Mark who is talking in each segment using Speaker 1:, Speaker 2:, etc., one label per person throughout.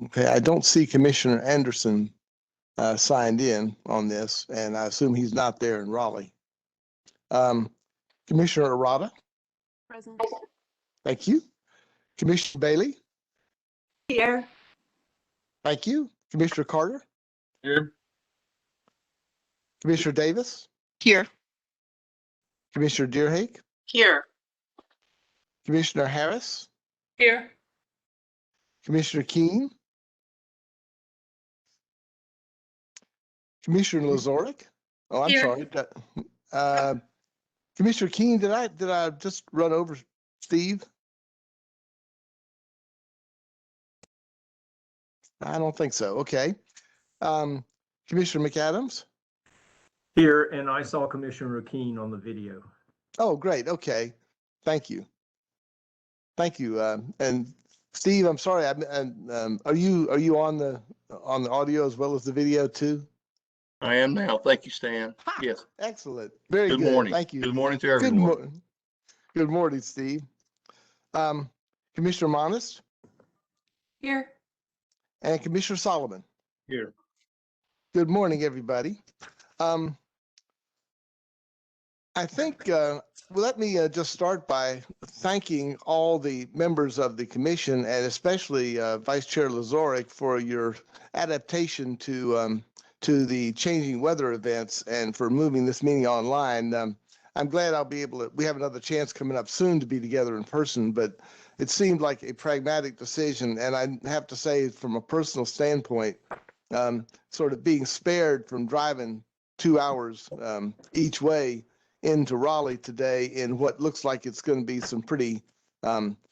Speaker 1: Okay, I don't see Commissioner Anderson signed in on this, and I assume he's not there in Raleigh. Commissioner Arata?
Speaker 2: Present.
Speaker 1: Thank you. Commissioner Bailey?
Speaker 2: Here.
Speaker 1: Thank you. Commissioner Carter?
Speaker 3: Here.
Speaker 1: Commissioner Davis?
Speaker 4: Here.
Speaker 1: Commissioner Deerhake?
Speaker 2: Here.
Speaker 1: Commissioner Harris?
Speaker 2: Here.
Speaker 1: Commissioner Keene? Commissioner Lazoric? Oh, I'm
Speaker 2: Here.
Speaker 1: sorry. Commissioner Keene, did I just run over Steve? I don't think so. Okay. Commissioner McAdams?
Speaker 3: Here, and I saw Commissioner Keene on the video.
Speaker 1: Oh, great. Okay. Thank you. Thank you. And Steve, I'm sorry. Are you on the audio as well as the video too?
Speaker 5: I am now. Thank you, Stan. Yes.
Speaker 1: Excellent. Very good.
Speaker 5: Good morning.
Speaker 1: Thank you.
Speaker 5: Good morning to everyone.
Speaker 1: Good morning, Steve. Commissioner Monist
Speaker 2: Here.
Speaker 1: and Commissioner Solomon.
Speaker 5: Here.
Speaker 1: Good morning, everybody. I think, let me just start by thanking all the members of the commission and especially Vice Chair Lazoric for your adaptation to the changing weather events and for moving this meeting online. I'm glad I'll be able to, we have another chance coming up soon to be together in person, but it seemed like a pragmatic decision. And I have to say, from a personal standpoint, sort of being spared from driving 2 hours each way into Raleigh today in what looks like it's going to be some pretty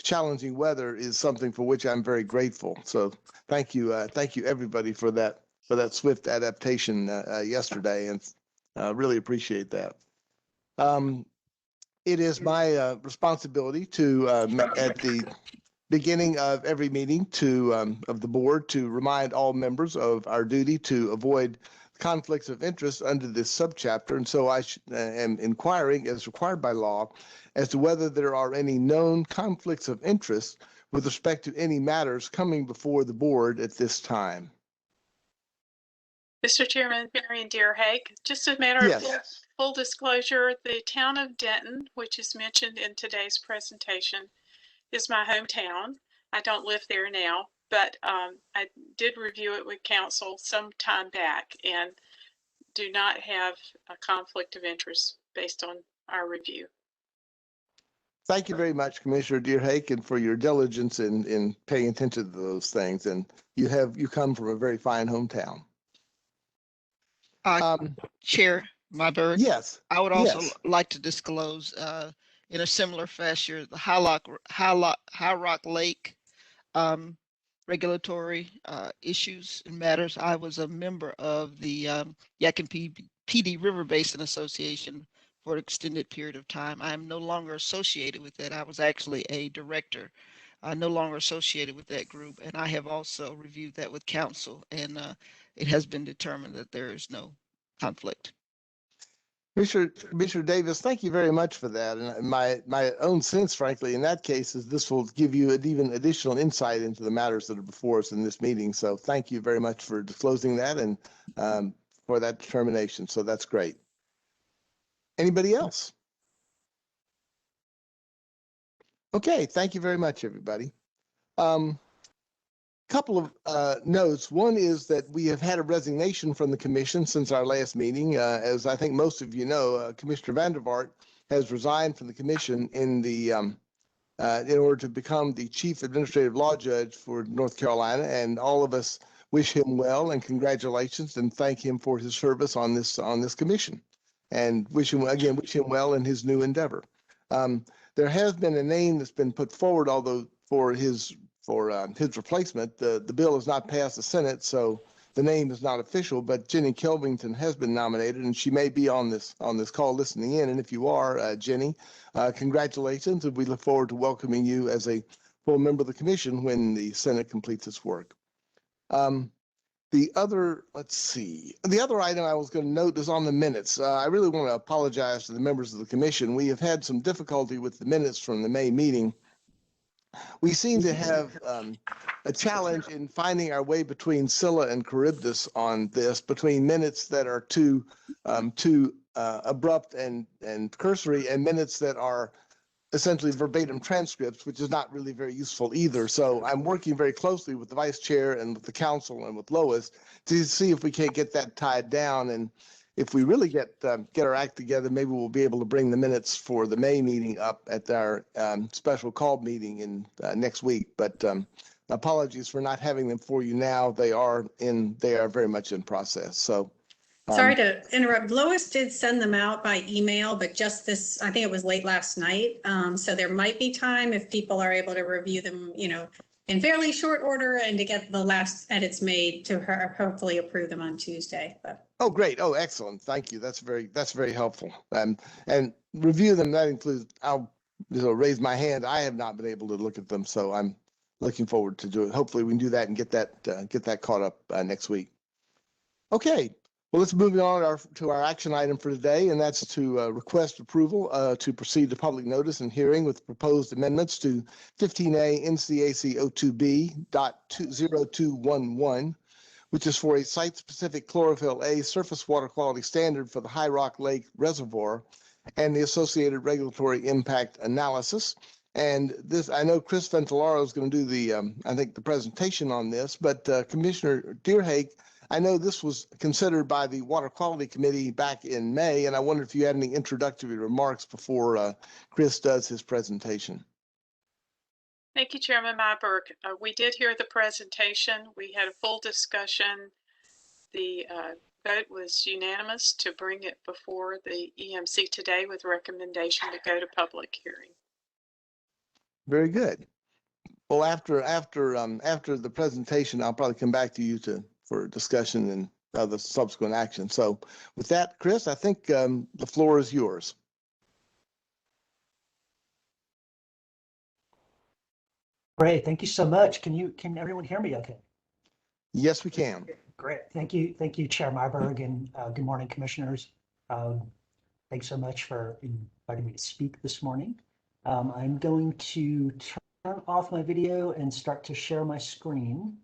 Speaker 1: challenging weather is something for which I'm very grateful. So thank you everybody for that swift adaptation yesterday, and really appreciate that. It is my responsibility to at the beginning of every meeting of the board to remind all members of our duty to avoid conflicts of interest under this subchapter. And so I am inquiring, as required by law, as to whether there are any known conflicts of interest with respect to any matters coming before the board at this time.
Speaker 6: Mr. Chairman, Marion Deerhake, just a matter of
Speaker 1: Yes.
Speaker 6: full disclosure, the town of Denton, which is mentioned in today's presentation, is my hometown. I don't live there now, but I did review it with council some time back and do not have a conflict of interest based on our review.
Speaker 1: Thank you very much, Commissioner Deerhake, and for your diligence in paying attention to those things. And you come from a very fine hometown.
Speaker 4: Chair Myberg.
Speaker 1: Yes.
Speaker 4: I would also
Speaker 1: yes.
Speaker 4: like to disclose in a similar fashion the High Rock Lake regulatory issues and matters. I was a member of the Yadkin PD River Basin Association for an extended period of time. I am no longer associated with that. I was actually a director, no longer associated with that group. And I have also reviewed that with council, and it has been determined that there is no conflict.
Speaker 1: Commissioner Davis, thank you very much for that. And my own sense, frankly, in that case, is this will give you even additional insight into the matters that are before us in this meeting. So thank you very much for disclosing that and for that determination. So that's great. Anybody else? Okay, thank you very much, everybody. Couple of notes. One is that we have had a resignation from the commission since our last meeting. As I think most of you know, Commissioner Vandervaart has resigned from the commission in order to become the chief administrative law judge for North Carolina, and all of us wish him well and congratulations and thank him for his service on this commission, and wish him well in his new endeavor. There has been a name that's been put forward, although for his replacement, the bill has not passed the Senate, so the name is not official. But Jenny Kelvington has been nominated, and she may be on this call listening in. And if you are, Jenny, congratulations, and we look forward to welcoming you as a full member of the commission when the Senate completes its work. The other item I was going to note is on the minutes. I really want to apologize to the members of the commission. We have had some difficulty with the minutes from the May meeting. We seem to have a challenge in finding our way between Scylla and Charybdis on this, between minutes that are too abrupt and cursory, and minutes that are essentially verbatim transcripts, which is not really very useful either. So I'm working very closely with the vice chair and with the council and with Lois to see if we can't get that tied down. And if we really get our act together, maybe we'll be able to bring the minutes for the May meeting up at our special call meeting in next week. But apologies for not having them for you now. They are very much in process. So.
Speaker 7: Sorry to interrupt. Lois did send them out by email, but just this, I think it was late last night. So there might be time if people are able to review them, in fairly short order and to get the last edits made to hopefully approve them on Tuesday. But.
Speaker 1: Oh, great. Oh, excellent. Thank you. That's very helpful. And review them. That includes, I'll raise my hand. I have not been able to look at them, so I'm looking forward to do it. Hopefully we can do that and get that caught up next week. Okay. Well, let's move on to our action item for today, and that's to request approval to proceed to public notice and hearing with proposed amendments to 15A NCAC 02B.0211, which is for a site-specific chlorophyll A surface water quality standard for the High Rock Lake Reservoir and the associated regulatory impact analysis. And this, I know Chris Ventolaro is going to do the presentation on this, but Commissioner Deerhake, I know this was considered by the Water Quality Committee back in May, and I wonder if you had any introductory remarks before Chris does his presentation.
Speaker 6: Thank you, Chairman Myberg. We did hear the presentation. We had a full discussion. The vote was unanimous to bring it before the EMC today with recommendation to go to public hearing.
Speaker 1: Very good. Well, after the presentation, I'll probably come back to you for discussion and other subsequent action. So with that, Chris, I think the floor is yours.
Speaker 8: Great, thank you so much. Can everyone hear me okay?
Speaker 1: Yes, we can.
Speaker 8: Great, thank you, Chair Myberg, and good morning, commissioners. Thanks so much for inviting me to speak this morning. I'm going to turn off my video and start to share my screen.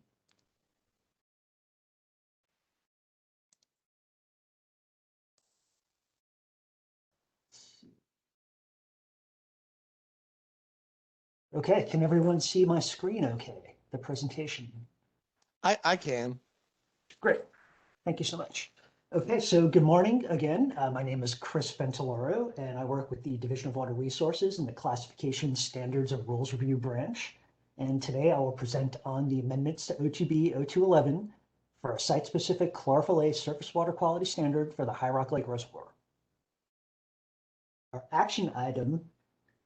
Speaker 8: Okay, can everyone see my screen okay, the presentation?
Speaker 1: I can.
Speaker 8: Great, thank you so much. Okay, so good morning again. My name is Chris Ventolaro, and I work with the Division of Water Resources in the Classification Standards and Rules Review branch. And today I will present on the amendments to O2B 0211 for a site-specific chlorophyll A surface water quality standard for the High Rock Lake Reservoir. Our action item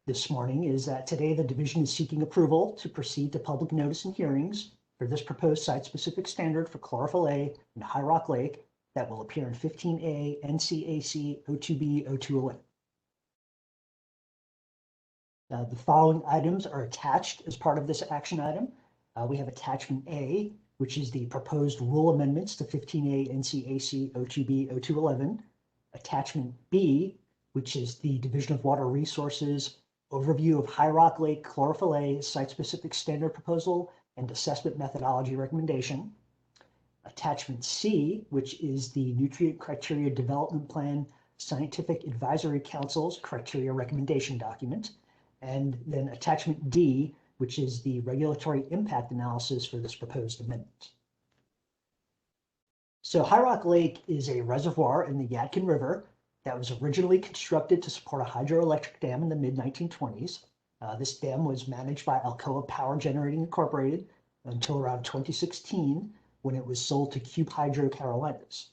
Speaker 8: this morning is that today the division is seeking approval to proceed to public notice and hearings for this proposed site-specific standard for chlorophyll A in High Rock Lake that will appear in 15A NCAC 02B 0211. The following items are attached as part of this action item. We have attachment A, which is the proposed rule amendments to 15A NCAC 02B 0211. Attachment B, which is the Division of Water Resources overview of High Rock Lake chlorophyll A site-specific standard proposal and assessment methodology recommendation. Attachment C, which is the Nutrient Criteria Development Plan Scientific Advisory Council's criteria recommendation document. And then attachment D, which is the regulatory impact analysis for this proposed amendment. So High Rock Lake is a reservoir in the Yadkin River that was originally constructed to support a hydroelectric dam in the mid-1920s. This dam was managed by Alcoa Power Generating Incorporated until around 2016, when it was sold to Cube Hydro Carolinas.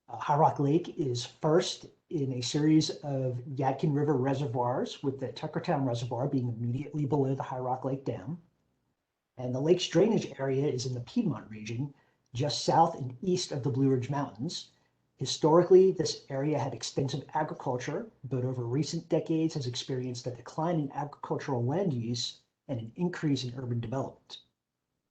Speaker 8: High Rock Lake is first in a series of Yadkin River reservoirs, with the Tuckertown Reservoir being immediately below the High Rock Lake Dam. And the lake's drainage area is in the Piedmont region, just south and east of the Blue Ridge Mountains. Historically, this area had extensive agriculture, but over recent decades has experienced a decline in agricultural land use and an increase in urban development.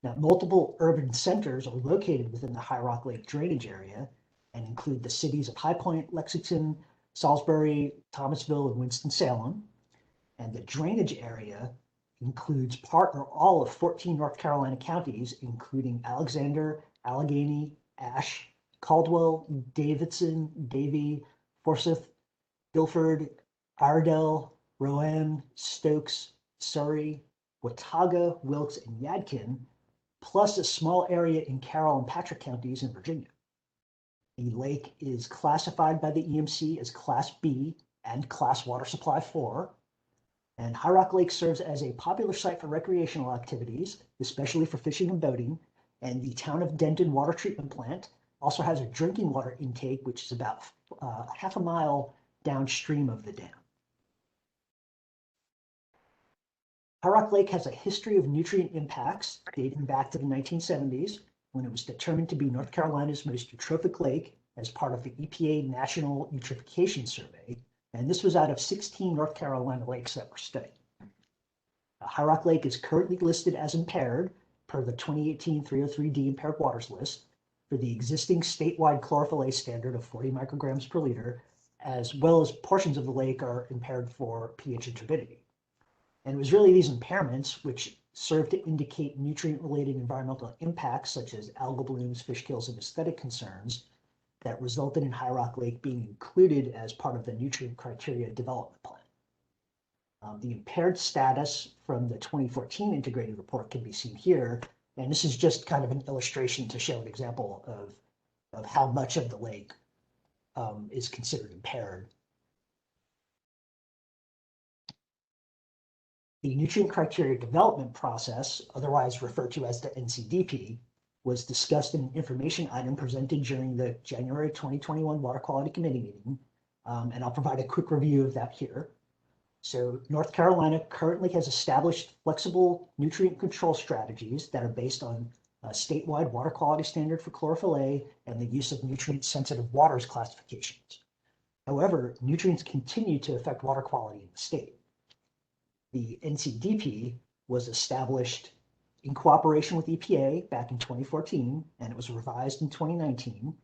Speaker 8: Now, multiple urban centers are located within the High Rock Lake drainage area and include the cities of High Point, Lexington, Salisbury, Thomasville, and Winston-Salem. And the drainage area includes part or all of 14 North Carolina counties, including Alexander, Allegheny, Ashe, Caldwell, Davidson, Davie, Forsyth, Guilford, Iredell, Rowan, Stokes, Surrey, Watauga, Wilkes, and Yadkin, plus a small area in Carroll and Patrick counties in Virginia. The lake is classified by the EMC as Class B and Class Water Supply 4. And High Rock Lake serves as a popular site for recreational activities, especially for fishing and boating. And the town of Denton water treatment plant also has a drinking water intake, which is about half a mile downstream of the dam. High Rock Lake has a history of nutrient impacts dating back to the 1970s, when it was determined to be North Carolina's most eutrophic lake as part of the EPA National Eutrophication Survey. And this was out of 16 North Carolina lakes that were studied. High Rock Lake is currently listed as impaired per the 2018 303D impaired waters list for the existing statewide chlorophyll A standard of 40 micrograms per liter, as well as portions of the lake are impaired for pH and turbidity. And it was really these impairments which serve to indicate nutrient-related environmental impacts such as algal blooms, fish kills, and aesthetic concerns that resulted in High Rock Lake being included as part of the nutrient criteria development plan. The impaired status from the 2014 integrated report can be seen here, and this is just kind of an illustration to show an example of how much of the lake is considered impaired. The nutrient criteria development process, otherwise referred to as the NCDP, was discussed in an information item presented during the January 2021 Water Quality Committee meeting, and I'll provide a quick review of that here. So North Carolina currently has established flexible nutrient control strategies that are based on a statewide water quality standard for chlorophyll A and the use of nutrient-sensitive waters classifications. However, nutrients continue to affect water quality in the state. The NCDP was established in cooperation with EPA back in 2014, and it was revised in 2019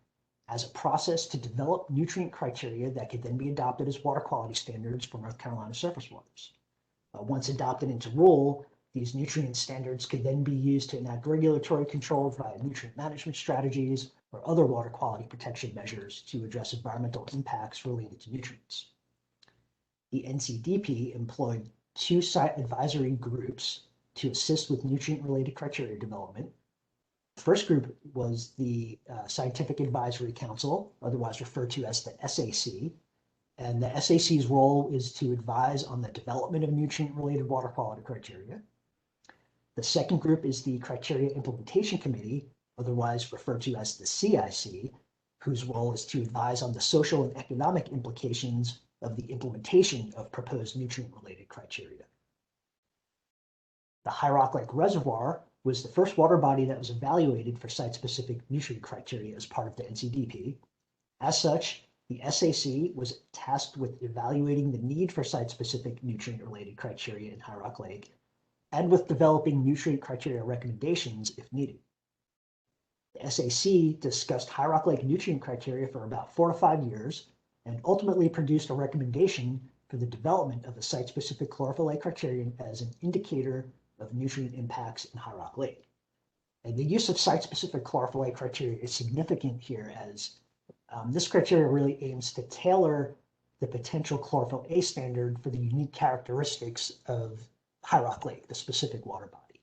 Speaker 8: as a process to develop nutrient criteria that could then be adopted as water quality standards for North Carolina surface waters. Once adopted into rule, these nutrient standards could then be used to enact regulatory control via nutrient management strategies or other water quality protection measures to address environmental impacts related to nutrients. The NCDP employed 2 site advisory groups to assist with nutrient-related criteria development. The first group was the Scientific Advisory Council, otherwise referred to as the SAC. And the SAC's role is to advise on the development of nutrient-related water quality criteria. The second group is the Criteria Implementation Committee, otherwise referred to as the CIC, whose role is to advise on the social and economic implications of the implementation of proposed nutrient-related criteria. The High Rock Lake Reservoir was the first water body that was evaluated for site-specific nutrient criteria as part of the NCDP. As such, the SAC was tasked with evaluating the need for site-specific nutrient-related criteria in High Rock Lake and with developing nutrient criteria recommendations if needed. The SAC discussed High Rock Lake nutrient criteria for about 4 to 5 years and ultimately produced a recommendation for the development of the site-specific chlorophyll A criterion as an indicator of nutrient impacts in High Rock Lake. And the use of site-specific chlorophyll A criteria is significant here, as this criteria really aims to tailor the potential chlorophyll A standard for the unique characteristics of High Rock Lake, the specific water body.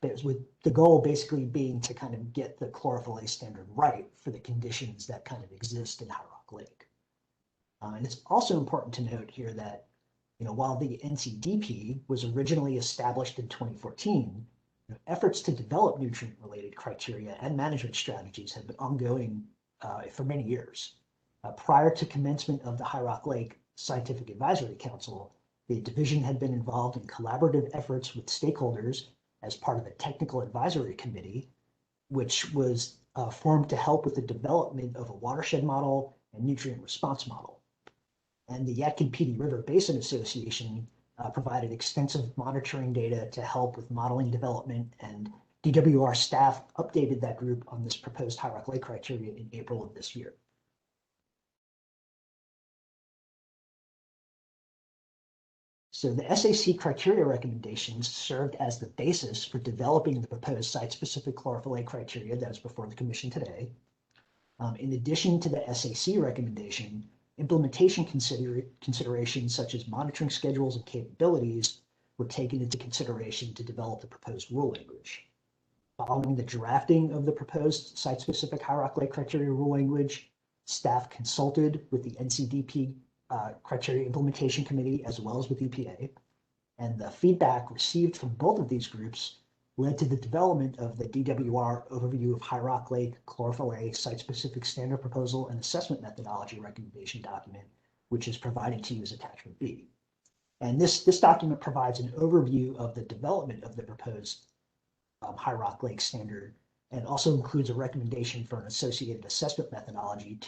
Speaker 8: But with the goal basically being to kind of get the chlorophyll A standard right for the conditions that kind of exist in High Rock Lake. And it's also important to note here that, while the NCDP was originally established in 2014, efforts to develop nutrient-related criteria and management strategies have been ongoing for many years. Prior to commencement of the High Rock Lake Scientific Advisory Council, the division had been involved in collaborative efforts with stakeholders as part of a technical advisory committee, which was formed to help with the development of a watershed model and nutrient response model. And the Yadkin PD River Basin Association provided extensive monitoring data to help with modeling development, and DWR staff updated that group on this proposed High Rock Lake criteria in April of this year. So the SAC criteria recommendations served as the basis for developing the proposed site-specific chlorophyll A criteria that is before the Commission today. In addition to the SAC recommendation, implementation considerations such as monitoring schedules and capabilities were taken into consideration to develop the proposed rule language. Following the drafting of the proposed site-specific hierarchical criteria rule language, staff consulted with the NCDP Criteria Implementation Committee as well as with EPA, and the feedback received from both of these groups led to the development of the DWR Overview of Hierarchically Chlorophyll A Site-Specific Standard Proposal and Assessment Methodology Recommendation document, which is provided to you as Attachment B. And this document provides an overview of the development of the proposed hierarchical standard, and also includes a recommendation for an associated assessment methodology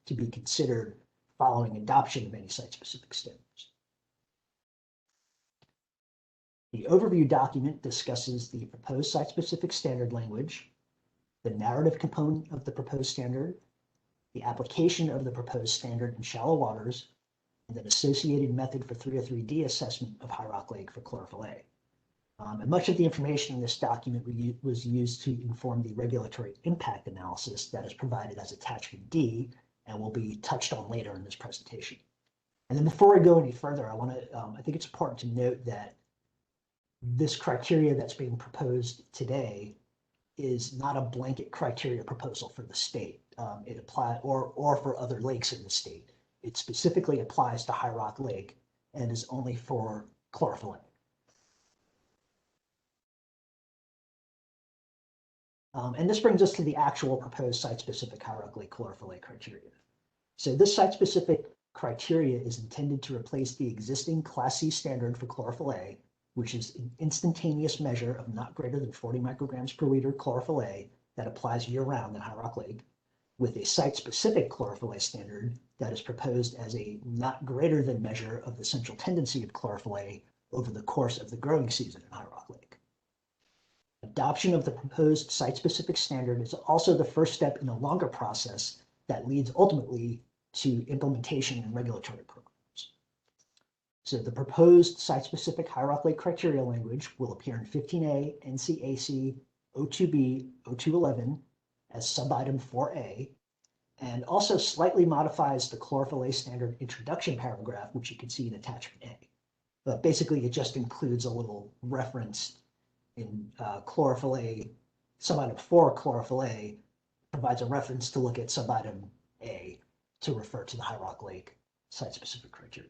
Speaker 8: to be considered following adoption of any site-specific standards. The overview document discusses the proposed site-specific standard language, the narrative component of the proposed standard, the application of the proposed standard in shallow waters, and an associated method for 303D assessment of hierarchical for chlorophyll A. And much of the information in this document was used to inform the regulatory impact analysis that is provided as Attachment D and will be touched on later in this presentation. And then before I go any further, I think it's important to note that this criteria that's being proposed today is not a blanket criteria proposal for the state. It applies or for other lakes in the state. It specifically applies to High Rock Lake and is only for chlorophyll A. And this brings us to the actual proposed site-specific hierarchical chlorophyll A criteria. So this site-specific criteria is intended to replace the existing Class C standard for chlorophyll A, which is an instantaneous measure of not greater than 40 micrograms per liter chlorophyll A that applies year-round in High Rock Lake, with a site-specific chlorophyll A standard that is proposed as a not greater than measure of the central tendency of chlorophyll A over the course of the growing season in High Rock Lake. Adoption of the proposed site-specific standard is also the first step in a longer process that leads ultimately to implementation and regulatory programs. So the proposed site-specific hierarchical criteria language will appear in 15A NCAC 02B 0211 as subitem 4A, and also slightly modifies the chlorophyll A standard introduction paragraph, which you can see in Attachment A. But basically, it just includes a little reference in chlorophyll A, subitem 4 chlorophyll A provides a reference to look at subitem A to refer to the High Rock Lake site-specific criteria.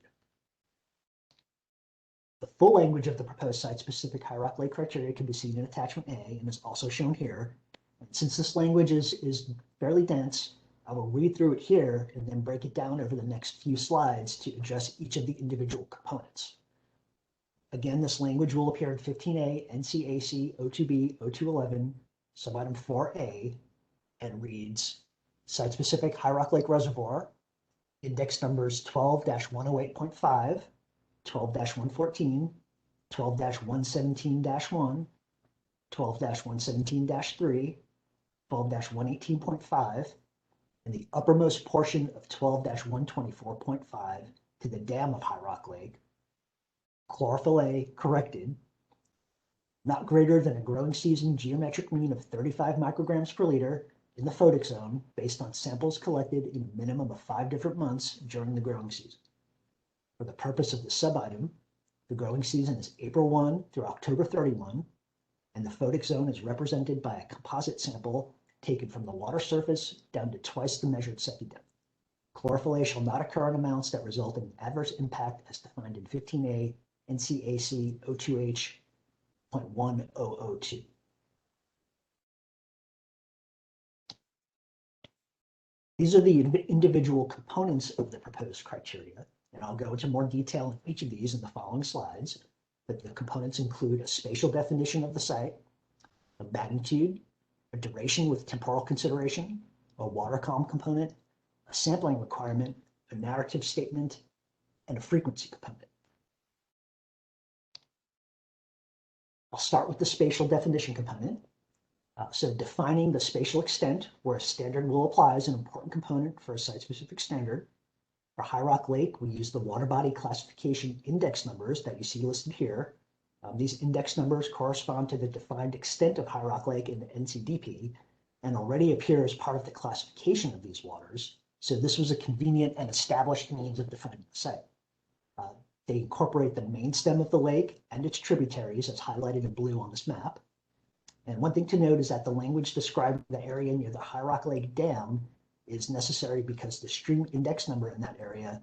Speaker 8: The full language of the proposed site-specific hierarchical criteria can be seen in Attachment A and is also shown here. And since this language is fairly dense, I will read through it here and then break it down over the next few slides to address each of the individual components. Again, this language will appear in 15A NCAC 02B 0211 subitem 4A and reads site-specific High Rock Lake Reservoir, index numbers 12-108.5, 12-114, 12-117-1, 12-117-3, 12-118.5, and the uppermost portion of 12-124.5 to the dam of High Rock Lake, chlorophyll A corrected, not greater than a growing season geometric mean of 35 micrograms per liter in the Photic Zone based on samples collected in a minimum of 5 different months during the growing season. For the purpose of the subitem, the growing season is April 1 through October 31, and the Photic Zone is represented by a composite sample taken from the water surface down to twice the measured SETI depth. Chlorophyll A shall not occur in amounts that result in adverse impact as defined in 15A NCAC 02H.1002. These are the individual components of the proposed criteria, and I'll go into more detail in each of these in the following slides, but the components include a spatial definition of the site, a magnitude, a duration with temporal consideration, a water column component, a sampling requirement, a narrative statement, and a frequency component. I'll start with the spatial definition component. So defining the spatial extent where a standard will apply is an important component for a site-specific standard. For High Rock Lake, we use the water body classification index numbers that you see listed here. These index numbers correspond to the defined extent of High Rock Lake in the NCDP and already appear as part of the classification of these waters. So this was a convenient and established means of defining the site. They incorporate the main stem of the lake and its tributaries as highlighted in blue on this map. And one thing to note is that the language describing the area near the High Rock Lake Dam is necessary because the stream index number in that area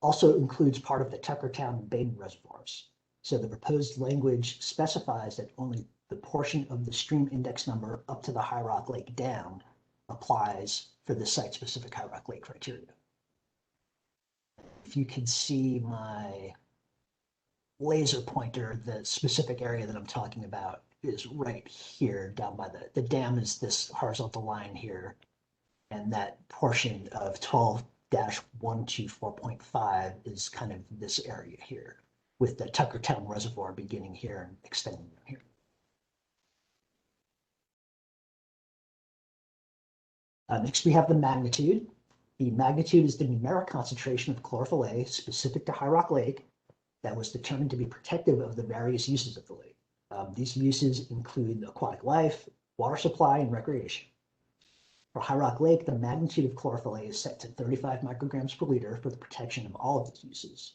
Speaker 8: also includes part of the Tuckertown and Baden reservoirs. So the proposed language specifies that only the portion of the stream index number up to the High Rock Lake Dam applies for the site-specific High Rock Lake criteria. If you can see my laser pointer, the specific area that I'm talking about is right here down by the dam is this horizontal line here. And that portion of 12-124.5 is kind of this area here with the Tuckertown Reservoir beginning here and extending here. Next, we have the magnitude. The magnitude is the numeric concentration of chlorophyll A specific to High Rock Lake that was determined to be protective of the various uses of the lake. These uses include aquatic life, water supply, and recreation. For High Rock Lake, the magnitude of chlorophyll A is set to 35 micrograms per liter for the protection of all of these uses.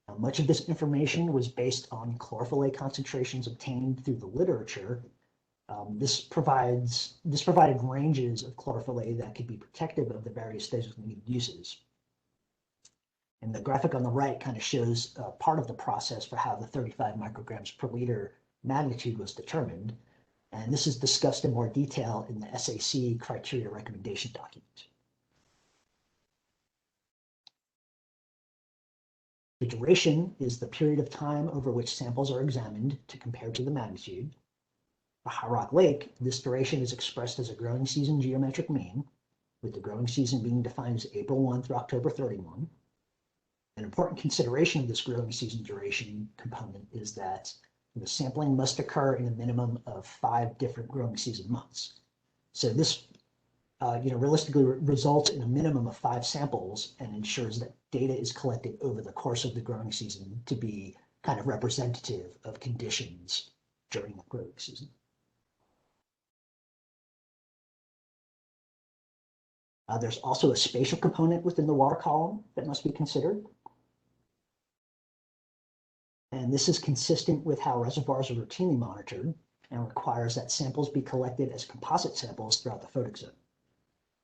Speaker 8: Now, much of this information was based on chlorophyll A concentrations obtained through the literature. This provided ranges of chlorophyll A that could be protective of the various designated uses. And the graphic on the right kind of shows part of the process for how the 35 micrograms per liter magnitude was determined. And this is discussed in more detail in the SAC criteria recommendation document. The duration is the period of time over which samples are examined to compare to the magnitude. For High Rock Lake, this duration is expressed as a growing season geometric mean, with the growing season being defined as April 1 through October 31. An important consideration of this growing season duration component is that the sampling must occur in a minimum of 5 different growing season months. So this, realistically results in a minimum of 5 samples and ensures that data is collected over the course of the growing season to be kind of representative of conditions during the growing season. There's also a spatial component within the water column that must be considered. And this is consistent with how reservoirs are routinely monitored and requires that samples be collected as composite samples throughout the photic zone.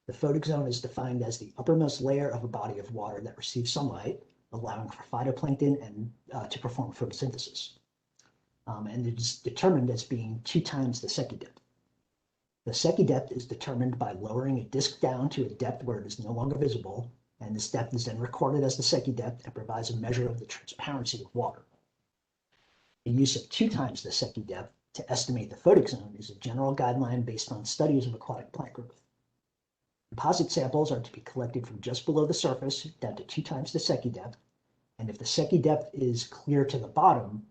Speaker 8: The photic zone is defined as the uppermost layer of a body of water that receives sunlight, allowing for phytoplankton and to perform photosynthesis. And it is determined as being 2 times the Secchi depth. The Secchi depth is determined by lowering a disk down to a depth where it is no longer visible, and this depth is then recorded as the Secchi depth and provides a measure of the transparency of water. The use of 2 times the Secchi depth to estimate the photic zone is a general guideline based on studies of aquatic plant growth. Composite samples are to be collected from just below the surface down to 2 times the Secchi depth, and if the Secchi depth is clear to the bottom,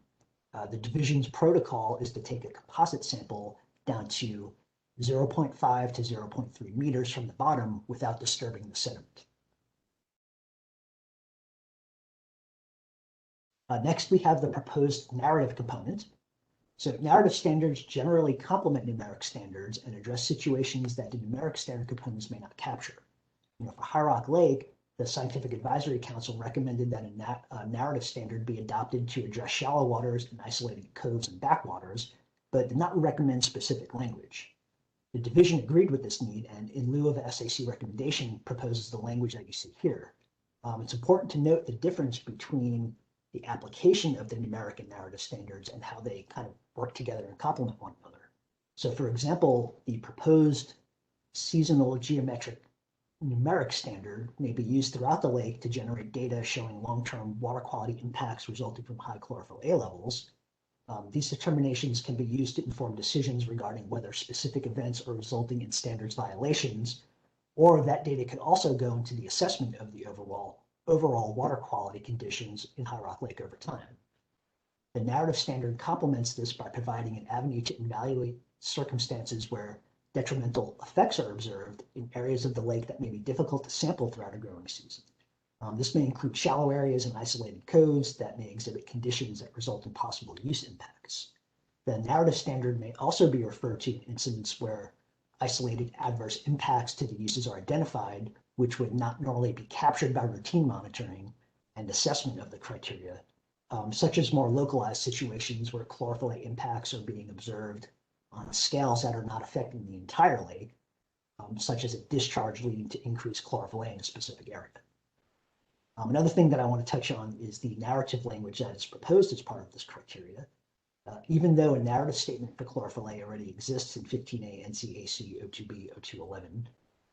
Speaker 8: the division's protocol is to take a composite sample down to 0.5 to 0.3 meters from the bottom without disturbing the sediment. Next, we have the proposed narrative component. So narrative standards generally complement numeric standards and address situations that the numeric standard components may not capture. For High Rock Lake, the Scientific Advisory Council recommended that a narrative standard be adopted to address shallow waters and isolated coves and backwaters, but did not recommend specific language. The division agreed with this need and in lieu of the SAC recommendation proposes the language that you see here. It's important to note the difference between the application of the numeric and narrative standards and how they kind of work together and complement one another. So for example, the proposed seasonal geometric numeric standard may be used throughout the lake to generate data showing long-term water quality impacts resulting from high chlorophyll A levels. These determinations can be used to inform decisions regarding whether specific events are resulting in standards violations, or that data could also go into the assessment of the overall water quality conditions in High Rock Lake over time. The narrative standard complements this by providing an avenue to evaluate circumstances where detrimental effects are observed in areas of the lake that may be difficult to sample throughout a growing season. This may include shallow areas and isolated codes that may exhibit conditions that result in possible use impacts. The narrative standard may also be referred to in incidents where isolated adverse impacts to the uses are identified, which would not normally be captured by routine monitoring and assessment of the criteria, such as more localized situations where chlorophyll A impacts are being observed on scales that are not affecting the entire lake, such as a discharge leading to increased chlorophyll A in a specific area. Another thing that I want to touch on is the narrative language that is proposed as part of this criteria. Even though a narrative statement for chlorophyll A already exists in 15A NCAC 02B 0211,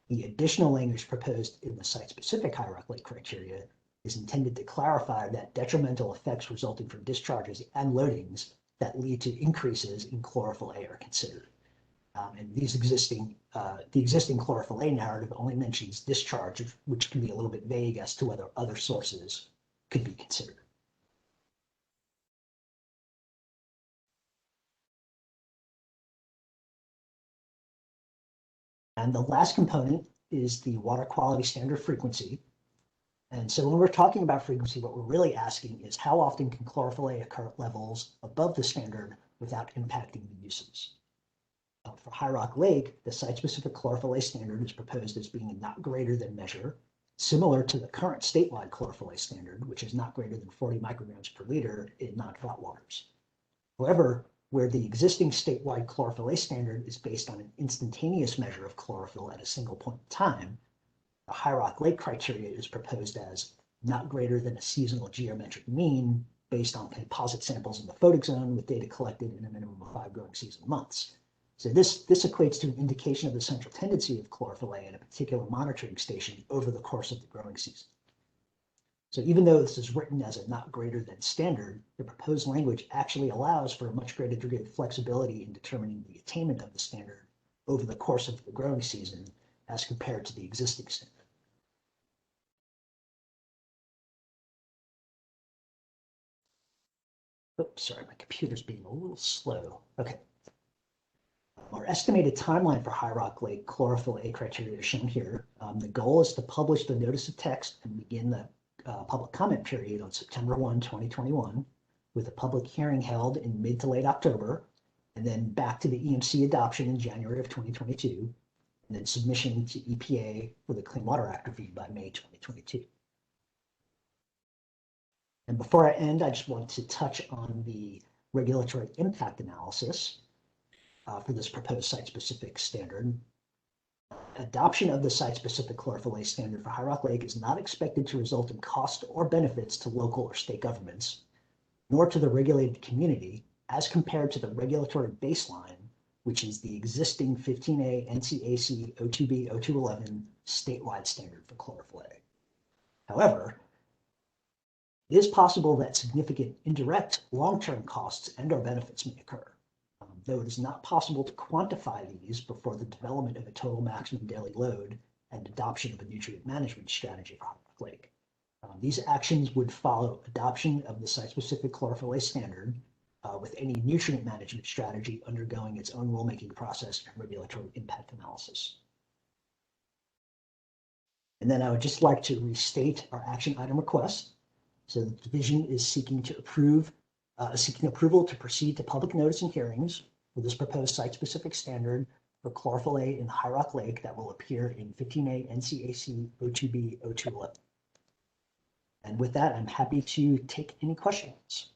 Speaker 8: the additional language proposed in the site-specific hierarchical criteria is intended to clarify that detrimental effects resulting from discharges and loadings that lead to increases in chlorophyll A are considered. And the existing chlorophyll A narrative only mentions discharge, which can be a little bit vague as to whether other sources could be considered. And the last component is the water quality standard frequency. And so when we're talking about frequency, what we're really asking is how often can chlorophyll A occur at levels above the standard without impacting the uses? For High Rock Lake, the site-specific chlorophyll A standard is proposed as being a not greater than measure, similar to the current statewide chlorophyll A standard, which is not greater than 40 micrograms per liter in non-fought waters. However, where the existing statewide chlorophyll A standard is based on an instantaneous measure of chlorophyll at a single point in time, the High Rock Lake criteria is proposed as not greater than a seasonal geometric mean based on composite samples in the Photic Zone with data collected in a minimum of 5 growing season months. So this equates to an indication of the central tendency of chlorophyll A at a particular monitoring station over the course of the growing season. So even though this is written as a not greater than standard, the proposed language actually allows for a much greater degree of flexibility in determining the attainment of the standard over the course of the growing season as compared to the existing standard. Oops, sorry, my computer's being a little slow. Okay. Our estimated timeline for High Rock Lake chlorophyll A criteria is shown here. The goal is to publish the notice of text and begin the public comment period on September 1, 2021, with a public hearing held in mid to late October, and then back to the EMC adoption in January of 2022, and then submission to EPA for the Clean Water Act review by May 2022. And before I end, I just want to touch on the regulatory impact analysis for this proposed site-specific standard. Adoption of the site-specific chlorophyll A standard for High Rock Lake is not expected to result in cost or benefits to local or state governments, nor to the regulated community, as compared to the regulatory baseline, which is the existing 15A NCAC 02B 0211 statewide standard for chlorophyll A. However, it is possible that significant indirect long-term costs and/or benefits may occur, though it is not possible to quantify these before the development of a total maximum daily load and adoption of a nutrient management strategy for High Rock Lake. These actions would follow adoption of the site-specific chlorophyll A standard, with any nutrient management strategy undergoing its own rulemaking process and regulatory impact analysis. And then I would just like to restate our action item request. So the division is seeking approval to proceed to public notice and hearings for this proposed site-specific standard for chlorophyll A in High Rock Lake that will appear in 15A NCAC 02B 0211. And with that, I'm happy to take any questions.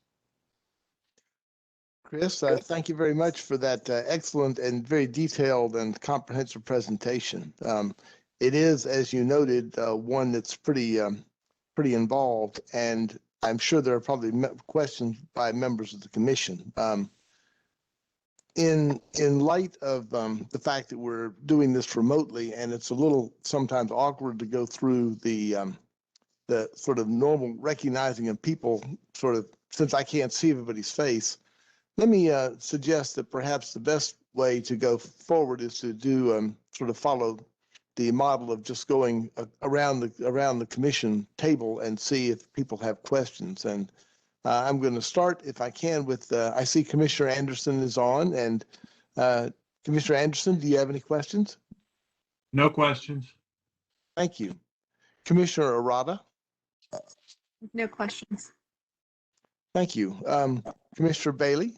Speaker 1: Chris, thank you very much for that excellent and very detailed and comprehensive presentation. It is, as you noted, one that's pretty involved, and I'm sure there are probably questions by members of the commission. In light of the fact that we're doing this remotely, and it's a little sometimes awkward to go through the sort of normal recognizing of people, sort of, since I can't see everybody's face, let me suggest that perhaps the best way to go forward is to do sort of follow the model of just going around the commission table and see if people have questions. And I'm going to start, if I can, with I see Commissioner Anderson is on, and Commissioner Anderson, do you have any questions?
Speaker 9: No questions.
Speaker 1: Thank you. Commissioner Arata?
Speaker 2: No questions.
Speaker 1: Thank you. Commissioner Bailey?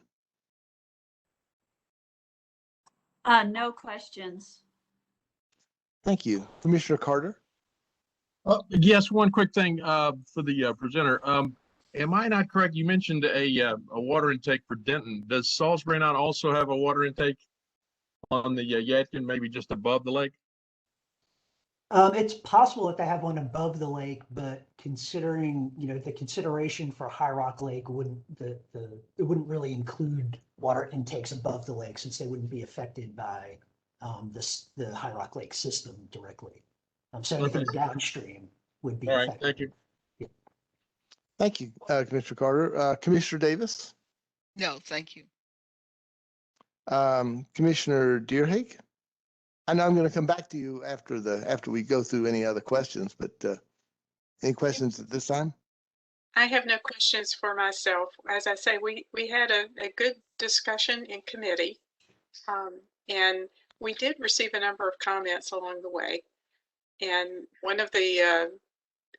Speaker 9: No questions.
Speaker 1: Thank you. Commissioner Carter?
Speaker 10: Yes, one quick thing for the presenter. Am I not correct? You mentioned a water intake for Denton. Does Salisbury not also have a water intake on the Yadkin, maybe just above the lake?
Speaker 8: It's possible that they have one above the lake, but considering, the consideration for High Rock Lake wouldn't, it wouldn't really include water intakes above the lake since they wouldn't be affected by the High Rock Lake system directly. So anything downstream would be
Speaker 10: All right,
Speaker 8: affected.
Speaker 10: thank you.
Speaker 1: Thank you, Commissioner Carter. Commissioner Davis?
Speaker 4: No, thank you.
Speaker 1: Commissioner Deerhake? I know I'm going to come back to you after we go through any other questions, but any questions at this time?
Speaker 6: I have no questions for myself. As I say, we had a good discussion in committee, and we did receive a number of comments along the way. And one of the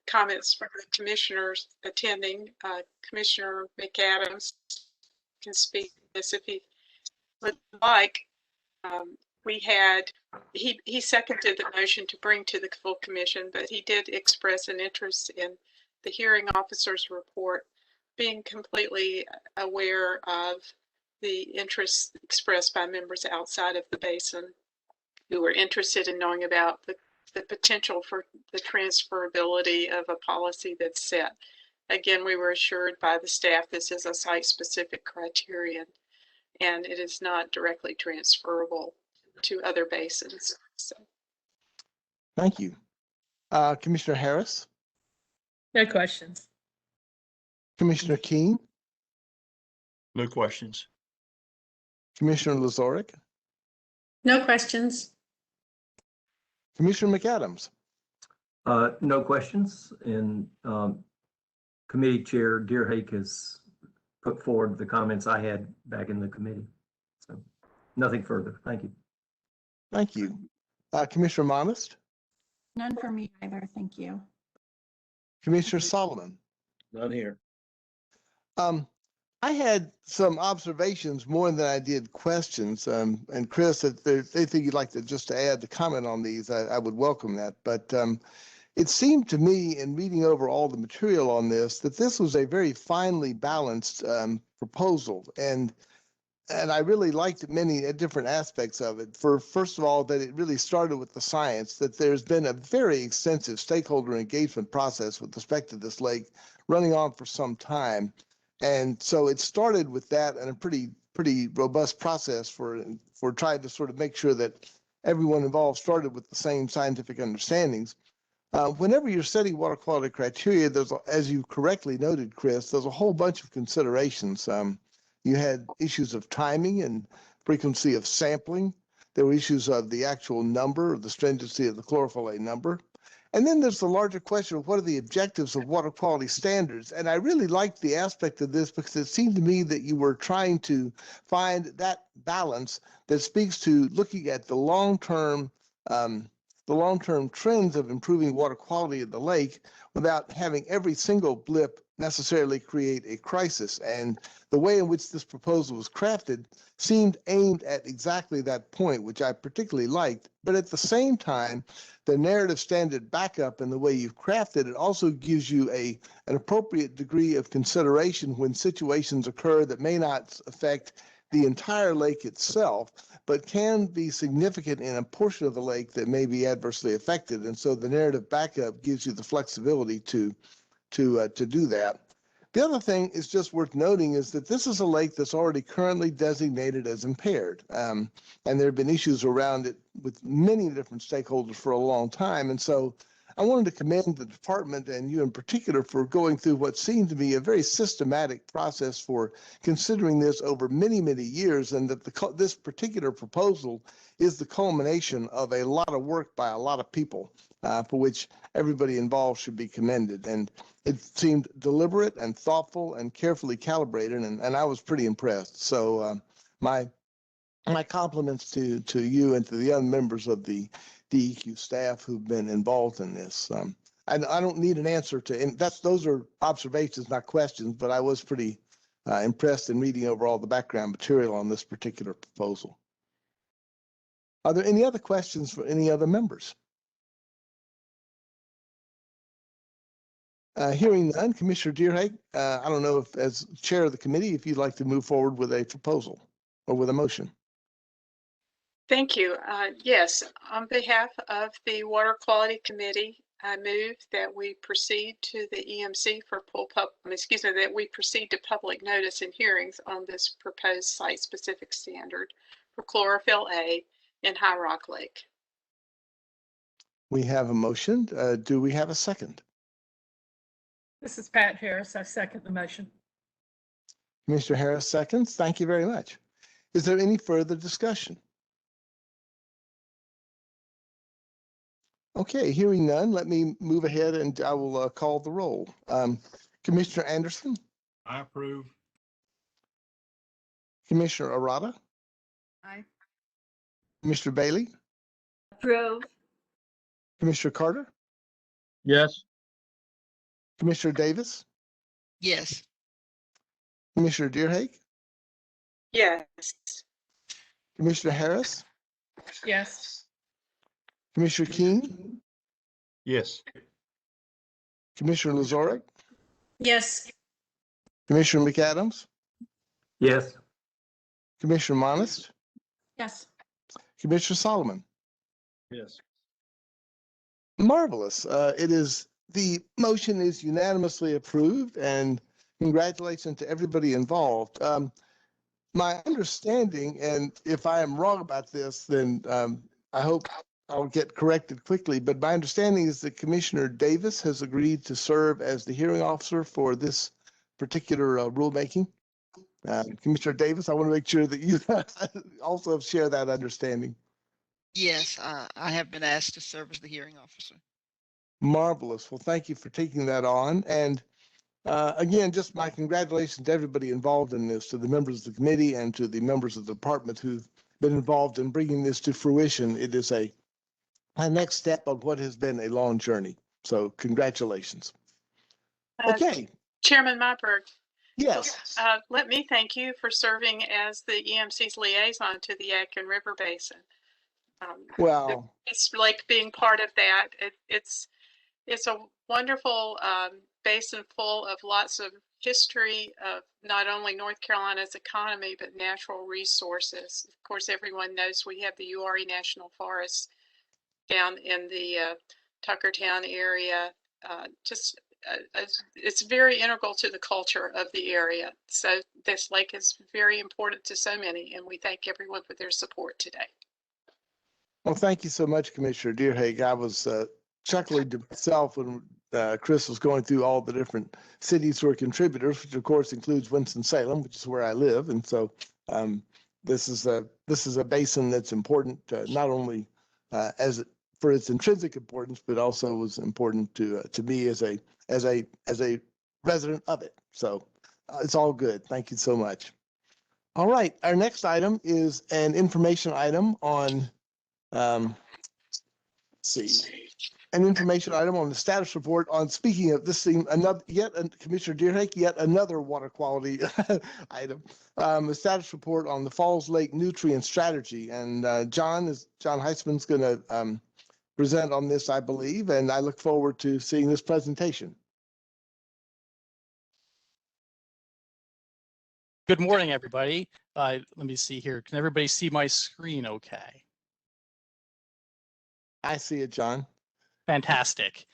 Speaker 6: comments from the commissioners attending, Commissioner McAdams can speak to this if he would like. He seconded the motion to bring to the full commission, but he did express an interest in the hearing officer's report, being completely aware of the interests expressed by members outside of the basin who were interested in knowing about the potential for the transferability of a policy that's set. Again, we were assured by the staff this is a site-specific criterion and it is not directly transferable to other basins. So.
Speaker 1: Thank you. Commissioner Harris?
Speaker 2: No questions.
Speaker 1: Commissioner Keene?
Speaker 5: No questions.
Speaker 1: Commissioner Lazorick?
Speaker 7: No questions.
Speaker 1: Commissioner McAdams?
Speaker 3: No questions, and Committee Chair Deerhake has put forward the comments I had back in the committee. So nothing further. Thank you.
Speaker 1: Thank you. Commissioner Monist?
Speaker 2: None for me either. Thank you.
Speaker 1: Commissioner Solomon?
Speaker 5: None here.
Speaker 1: I had some observations more than I did questions. And Chris, if there's anything you'd like to just add to comment on these, I would welcome that. But it seemed to me in reading over all the material on this, that this was a very finely balanced proposal. And I really liked many different aspects of it. First of all, that it really started with the science, that there's been a very extensive stakeholder engagement process with respect to this lake running on for some time. And so it started with that and a pretty robust process for trying to sort of make sure that everyone involved started with the same scientific understandings. Whenever you're setting water quality criteria, there's, as you correctly noted, Chris, there's a whole bunch of considerations. You had issues of timing and frequency of sampling. There were issues of the actual number, the stringency of the chlorophyll A number. And then there's the larger question of what are the objectives of water quality standards. And I really liked the aspect of this because it seemed to me that you were trying to find that balance that speaks to looking at the long-term trends of improving water quality of the lake without having every single blip necessarily create a crisis. And the way in which this proposal was crafted seemed aimed at exactly that point, which I particularly liked. But at the same time, the narrative standard backup and the way you've crafted it also gives you an appropriate degree of consideration when situations occur that may not affect the entire lake itself, but can be significant in a portion of the lake that may be adversely affected. And so the narrative backup gives you the flexibility to do that. The other thing is just worth noting is that this is a lake that's already currently designated as impaired. And there have been issues around it with many different stakeholders for a long time. And so I wanted to commend the department and you in particular for going through what seemed to be a very systematic process for considering this over many, many years, and that this particular proposal is the culmination of a lot of work by a lot of people, for which everybody involved should be commended. And it seemed deliberate and thoughtful and carefully calibrated, and I was pretty impressed. So my compliments to you and to the other members of the DEQ staff who've been involved in this. I don't need an answer to, and those are observations, not questions, but I was pretty impressed in reading over all the background material on this particular proposal. Are there any other questions for any other members? Hearing none, Commissioner Deerhake, I don't know if as chair of the committee, if you'd like to move forward with a proposal or with a motion.
Speaker 6: Thank you. Yes, on behalf of the Water Quality Committee, I move that we proceed to the EMC for that we proceed to public notice and hearings on this proposed site-specific standard for chlorophyll A in High Rock Lake.
Speaker 1: We have a motion. Do we have a second?
Speaker 2: This is Pat Harris. I second the motion.
Speaker 1: Commissioner Harris seconds. Thank you very much. Is there any further discussion? Okay, hearing none, let me move ahead and I will call the roll. Commissioner Anderson?
Speaker 10: I approve.
Speaker 1: Commissioner Arata?
Speaker 2: Aye.
Speaker 1: Commissioner Bailey?
Speaker 9: Approve.
Speaker 1: Commissioner Carter?
Speaker 10: Yes.
Speaker 1: Commissioner Davis?
Speaker 4: Yes.
Speaker 1: Commissioner Deerhake?
Speaker 6: Yes.
Speaker 1: Commissioner Harris?
Speaker 2: Yes.
Speaker 1: Commissioner King?
Speaker 5: Yes.
Speaker 1: Commissioner Lazoric?
Speaker 7: Yes.
Speaker 1: Commissioner McAdams?
Speaker 3: Yes.
Speaker 1: Commissioner Monist?
Speaker 2: Yes.
Speaker 1: Commissioner Solomon?
Speaker 5: Yes.
Speaker 1: Marvelous. The motion is unanimously approved, and congratulations to everybody involved. My understanding, and if I am wrong about this, then I hope I'll get corrected quickly, but my understanding is that Commissioner Davis has agreed to serve as the hearing officer for this particular rulemaking. Commissioner Davis, I want to make sure that you also share that understanding.
Speaker 4: Yes, I have been asked to serve as the hearing officer.
Speaker 1: Marvelous. Well, thank you for taking that on. And again, just my congratulations to everybody involved in this, to the members of the committee and to the members of the department who've been involved in bringing this to fruition. It is a next step of what has been a long journey. So congratulations. Okay.
Speaker 6: Chairman Myberg.
Speaker 1: Yes.
Speaker 6: Let me thank you for serving as the EMC's liaison to the Yadkin River Basin.
Speaker 1: Well,
Speaker 6: it's like being part of that. It's a wonderful basin full of lots of history of not only North Carolina's economy, but natural resources. Of course, everyone knows we have the Uwharrie National Forest down in the Tuckertown area. It's very integral to the culture of the area. So this lake is very important to so many, and we thank everyone for their support today.
Speaker 1: Well, thank you so much, Commissioner Deerhake. I was chuckling to myself when Chris was going through all the different cities who are contributors, which of course includes Winston-Salem, which is where I live. And so this is a basin that's important, not only for its intrinsic importance, but also was important to me as a resident of it. So it's all good. Thank you so much. All right, our next item is an information item on an information item on the status report on, speaking of this thing, Commissioner Deerhake, yet another water quality item, a status report on the Falls Lake nutrient strategy. And John Heisman's going to present on this, I believe, and I look forward to seeing this presentation.
Speaker 11: Good morning, everybody. Let me see here. Can everybody see my screen okay?
Speaker 1: I see it, John.
Speaker 11: Fantastic.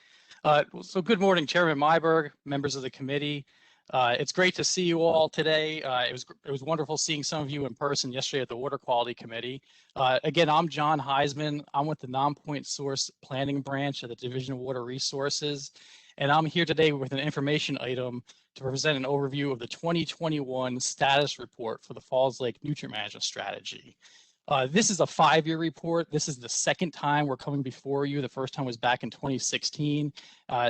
Speaker 11: So good morning, Chairman Myberg, members of the committee. It's great to see you all today. It was wonderful seeing some of you in person yesterday at the Water Quality Committee. Again, I'm John Heisman. I'm with the Non-Point Source Planning Branch of the Division of Water Resources, and I'm here today with an information item to present an overview of the 2021 status report for the Falls Lake Nutrient Management Strategy. This is a 5-year report. This is the second time we're coming before you. The first time was back in 2016.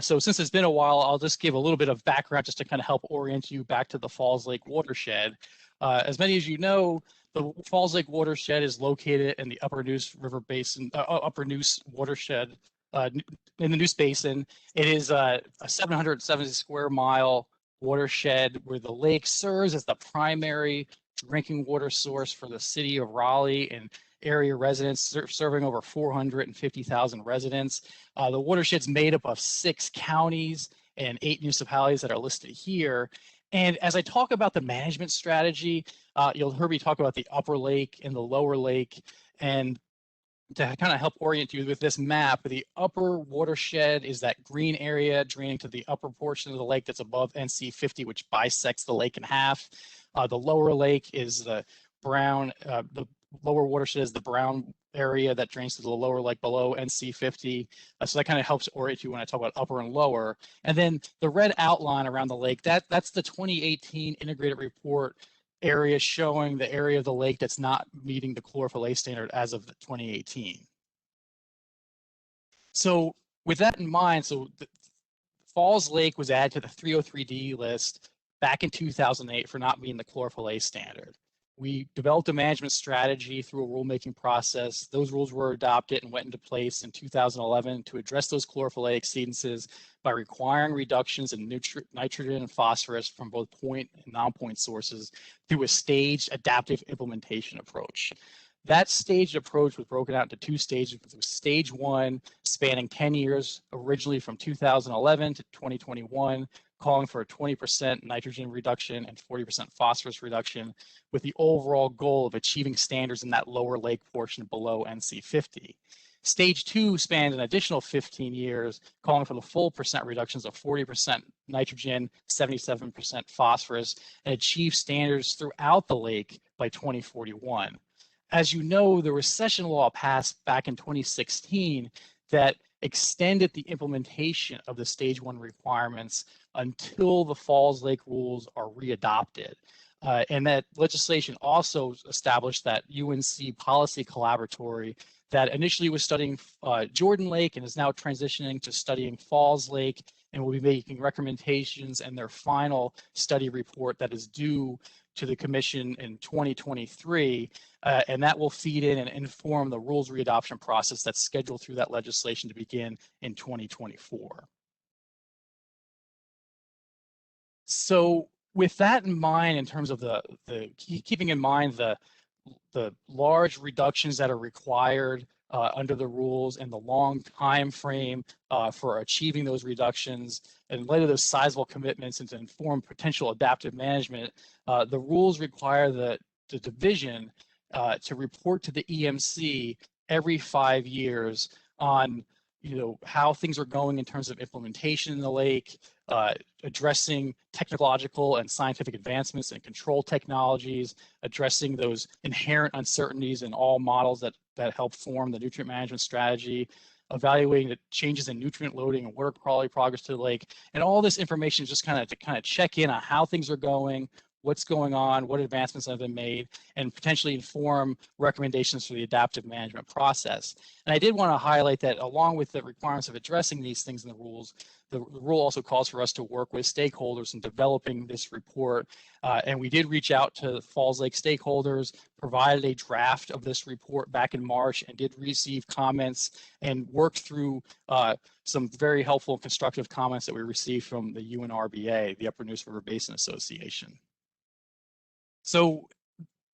Speaker 11: So since it's been a while, I'll just give a little bit of background just to kind of help orient you back to the Falls Lake watershed. As many as you know, the Falls Lake watershed is located in the Upper Neuse River Basin, Upper Neuse watershed in the Neuse Basin. It is a 770 square mile watershed where the lake serves as the primary drinking water source for the city of Raleigh and area residents, serving over 450,000 residents. The watershed's made up of 6 counties and 8 municipalities that are listed here. And as I talk about the management strategy, you'll hear me talk about the upper lake and the lower lake. And to kind of help orient you with this map, the upper watershed is that green area draining to the upper portion of the lake that's above NC 50, which bisects the lake in half. The lower lake is the brown, the lower watershed is the brown area that drains to the lower lake below NC 50. So that kind of helps orient you when I talk about upper and lower. And then the red outline around the lake, that's the 2018 integrated report area showing the area of the lake that's not meeting the chlorophyll A standard as of 2018. So with that in mind, so Falls Lake was added to the 303D list back in 2008 for not meeting the chlorophyll A standard. We developed a management strategy through a rulemaking process. Those rules were adopted and went into place in 2011 to address those chlorophyll A exceedances by requiring reductions in nitrogen and phosphorus from both point and non-point sources through a staged adaptive implementation approach. That staged approach was broken out into 2 stages. With stage 1 spanning 10 years, originally from 2011 to 2021, calling for a 20% nitrogen reduction and 40% phosphorus reduction, with the overall goal of achieving standards in that lower lake portion below NC 50. Stage 2 spanned an additional 15 years, calling for the full percent reductions of 40% nitrogen, 77% phosphorus, and achieve standards throughout the lake by 2041. As you know, the recession law passed back in 2016 that extended the implementation of the stage 1 requirements until the Falls Lake rules are readopted. And that legislation also established that UNC policy collaboratory that initially was studying Jordan Lake and is now transitioning to studying Falls Lake, and will be making recommendations in their final study report that is due to the commission in 2023, and that will feed in and inform the rules readoption process that's scheduled through that legislation to begin in 2024. So with that in mind, in terms of keeping in mind the large reductions that are required under the rules and the long time frame for achieving those reductions, and in light of those sizable commitments and to inform potential adaptive management, the rules require the division to report to the EMC every 5 years on how things are going in terms of implementation in the lake, addressing technological and scientific advancements in control technologies, addressing those inherent uncertainties in all models that help form the nutrient management strategy, evaluating the changes in nutrient loading and water quality progress to the lake. And all this information is just to check in on how things are going, what's going on, what advancements have been made, and potentially inform recommendations for the adaptive management process. And I did want to highlight that along with the requirements of addressing these things in the rules, the rule also calls for us to work with stakeholders in developing this report. And we did reach out to Falls Lake stakeholders, provided a draft of this report back in March, and did receive comments and worked through some very helpful and constructive comments that we received from the UNRBA, the Upper Neuse River Basin Association. So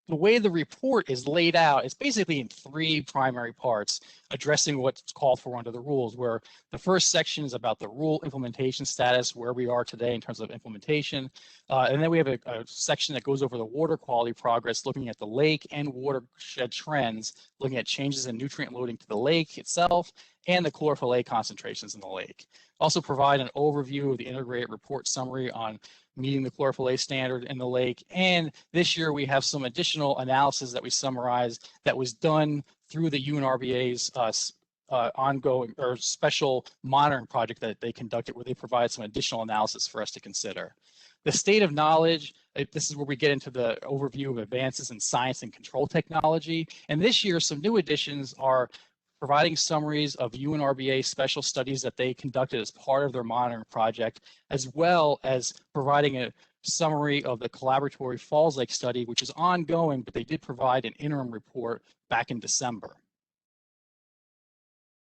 Speaker 11: the way the report is laid out is basically in 3 primary parts, addressing what's called for under the rules, where the first section is about the rule implementation status, where we are today in terms of implementation. And then we have a section that goes over the water quality progress, looking at the lake and watershed trends, looking at changes in nutrient loading to the lake itself and the chlorophyll A concentrations in the lake. Also provide an overview of the integrated report summary on meeting the chlorophyll A standard in the lake. And this year we have some additional analysis that we summarized that was done through the UNRBA's ongoing or special monitoring project that they conducted, where they provide some additional analysis for us to consider. The state of knowledge, this is where we get into the overview of advances in science and control technology. And this year, some new additions are providing summaries of UNRBA special studies that they conducted as part of their monitoring project, as well as providing a summary of the collaboratory Falls Lake study, which is ongoing, but they did provide an interim report back in December.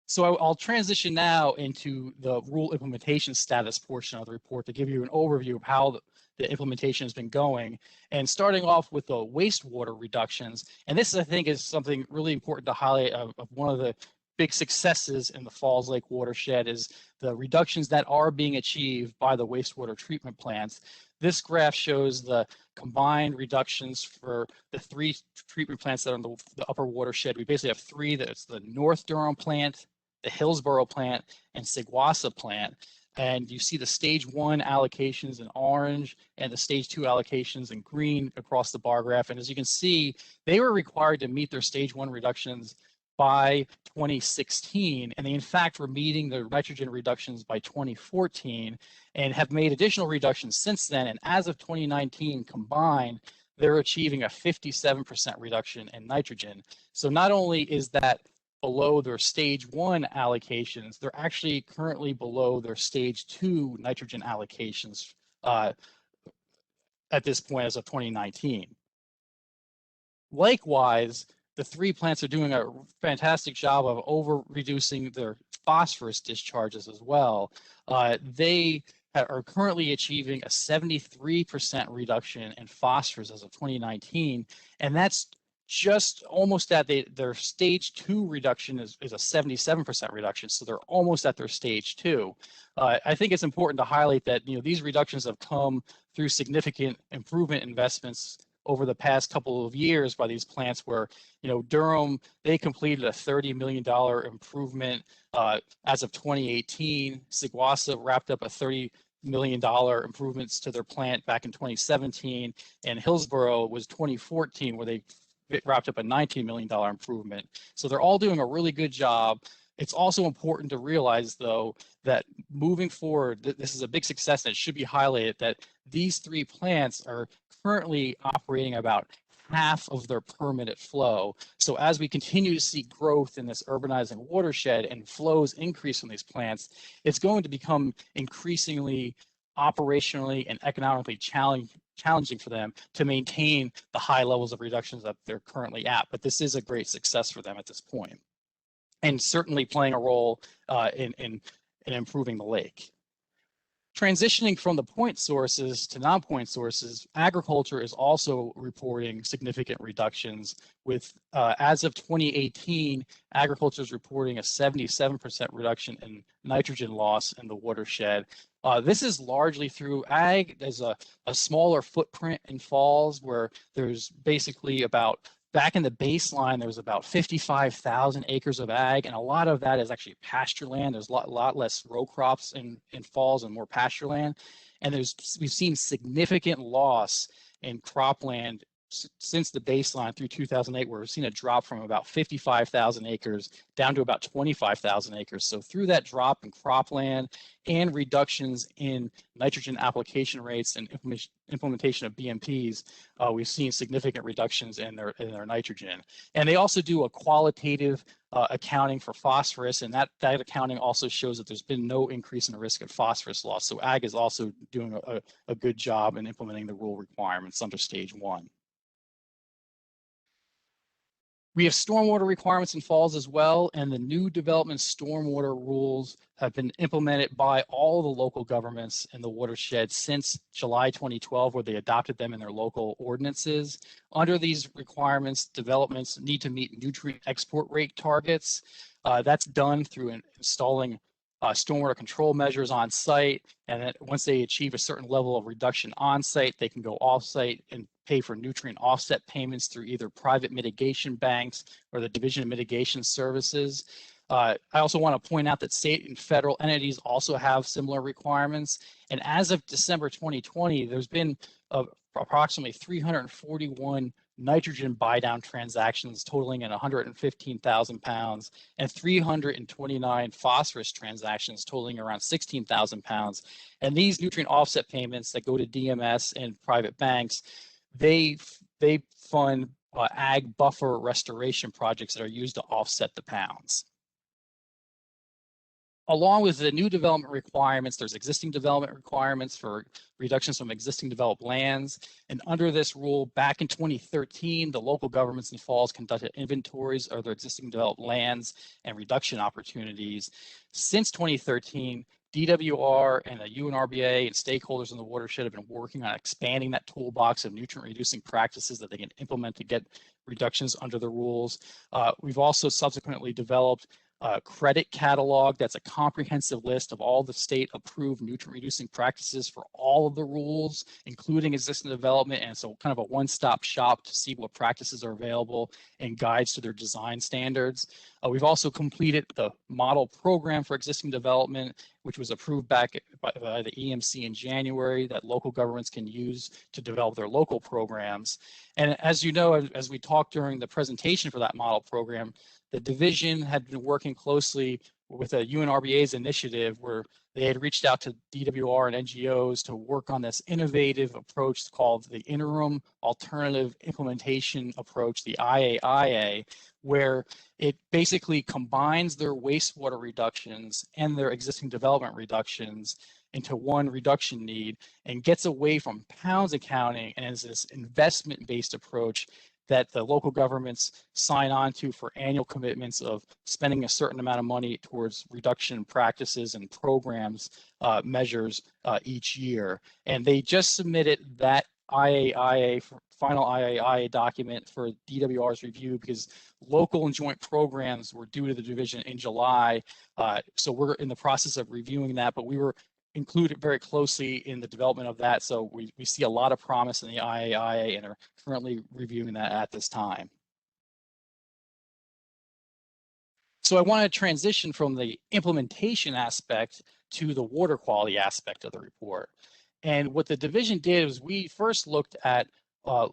Speaker 11: So I'll transition now into the rule implementation status portion of the report to give you an overview of how the implementation has been going. And starting off with the wastewater reductions, and this I think is something really important to highlight of one of the big successes in the Falls Lake watershed is the reductions that are being achieved by the wastewater treatment plants. This graph shows the combined reductions for the 3 treatment plants that are in the upper watershed. We basically have 3. That's the North Durham plant, the Hillsborough plant, and Sigwassa plant. And you see the stage 1 allocations in orange and the stage 2 allocations in green across the bar graph. And as you can see, they were required to meet their stage 1 reductions by 2016, and they in fact were meeting the nitrogen reductions by 2014 and have made additional reductions since then. And as of 2019 combined, they're achieving a 57% reduction in nitrogen. So not only is that below their stage 1 allocations, they're actually currently below their stage 2 nitrogen allocations at this point as of 2019. Likewise, the 3 plants are doing a fantastic job of over reducing their phosphorus discharges as well. They are currently achieving a 73% reduction in phosphorus as of 2019, and that's just almost at their stage 2 reduction is a 77% reduction, so they're almost at their stage 2. I think it's important to highlight that these reductions have come through significant improvement investments over the past couple of years by these plants where, Durham, they completed a $30 million improvement as of 2018. Sigwassa wrapped up a $30 million improvements to their plant back in 2017. And Hillsborough was 2014 where they wrapped up a $19 million improvement. So they're all doing a really good job. It's also important to realize, though, that moving forward, this is a big success and it should be highlighted that these 3 plants are currently operating about half of their permitted flow. So as we continue to see growth in this urbanizing watershed and flows increase from these plants, it's going to become increasingly operationally and economically challenging for them to maintain the high levels of reductions that they're currently at. But this is a great success for them at this point, and certainly playing a role in improving the lake. Transitioning from the point sources to non-point sources, agriculture is also reporting significant reductions with, as of 2018, agriculture is reporting a 77% reduction in nitrogen loss in the watershed. This is largely through ag. There's a smaller footprint in Falls where there's basically about, back in the baseline, there was about 55,000 acres of ag, and a lot of that is actually pasture land. There's a lot less row crops in Falls and more pasture land. And we've seen significant loss in cropland since the baseline through 2008, where we've seen a drop from about 55,000 acres down to about 25,000 acres. So through that drop in cropland and reductions in nitrogen application rates and implementation of BMPs, we've seen significant reductions in their nitrogen. And they also do a qualitative accounting for phosphorus, and that accounting also shows that there's been no increase in the risk of phosphorus loss. So ag is also doing a good job in implementing the rule requirements under stage 1. We have stormwater requirements in Falls as well, and the new development stormwater rules have been implemented by all the local governments in the watershed since July 2012, where they adopted them in their local ordinances. Under these requirements, developments need to meet nutrient export rate targets. That's done through installing stormwater control measures on site, and then once they achieve a certain level of reduction on site, they can go off site and pay for nutrient offset payments through either private mitigation banks or the Division of Mitigation Services. I also want to point out that state and federal entities also have similar requirements. And as of December 2020, there's been approximately 341 nitrogen buy-down transactions totaling in 115,000 pounds and 329 phosphorus transactions totaling around 16,000 pounds. And these nutrient offset payments that go to DMS and private banks, they fund ag buffer restoration projects that are used to offset the pounds. along with the new development requirements, there's existing development requirements for reductions from existing developed lands. And under this rule, back in 2013, the local governments and falls conducted inventories of their existing developed lands and reduction opportunities. Since 2013, DWR and the UNRBA and stakeholders in the watershed have been working on expanding that toolbox of nutrient reducing practices that they can implement to get reductions under the rules. We've also subsequently developed a credit catalog that's a comprehensive list of all the state approved nutrient reducing practices for all of the rules, including existing development. And so kind of a one-stop shop to see what practices are available and guides to their design standards. We've also completed the model program for existing development, which was approved back by the EMC in January, that local governments can use to develop their local programs. And as you know, as we talked during the presentation for that model program, the division had been working closely with a UNRBA's initiative where they had reached out to DWR and NGOs to work on this innovative approach called the Interim Alternative Implementation Approach, the IAIA, where it basically combines their wastewater reductions and their existing development reductions into one reduction need and gets away from pounds accounting and is this investment-based approach that the local governments sign on to for annual commitments of spending a certain amount of money towards reduction practices and programs measures each year. And they just submitted that IAIA, final IAIA document for DWR's review because local and joint programs were due to the division in July. So we're in the process of reviewing that, but we were included very closely in the development of that. So we see a lot of promise in the IAIA and are currently reviewing that at this time. So I want to transition from the implementation aspect to the water quality aspect of the report. And what the division did was we first looked at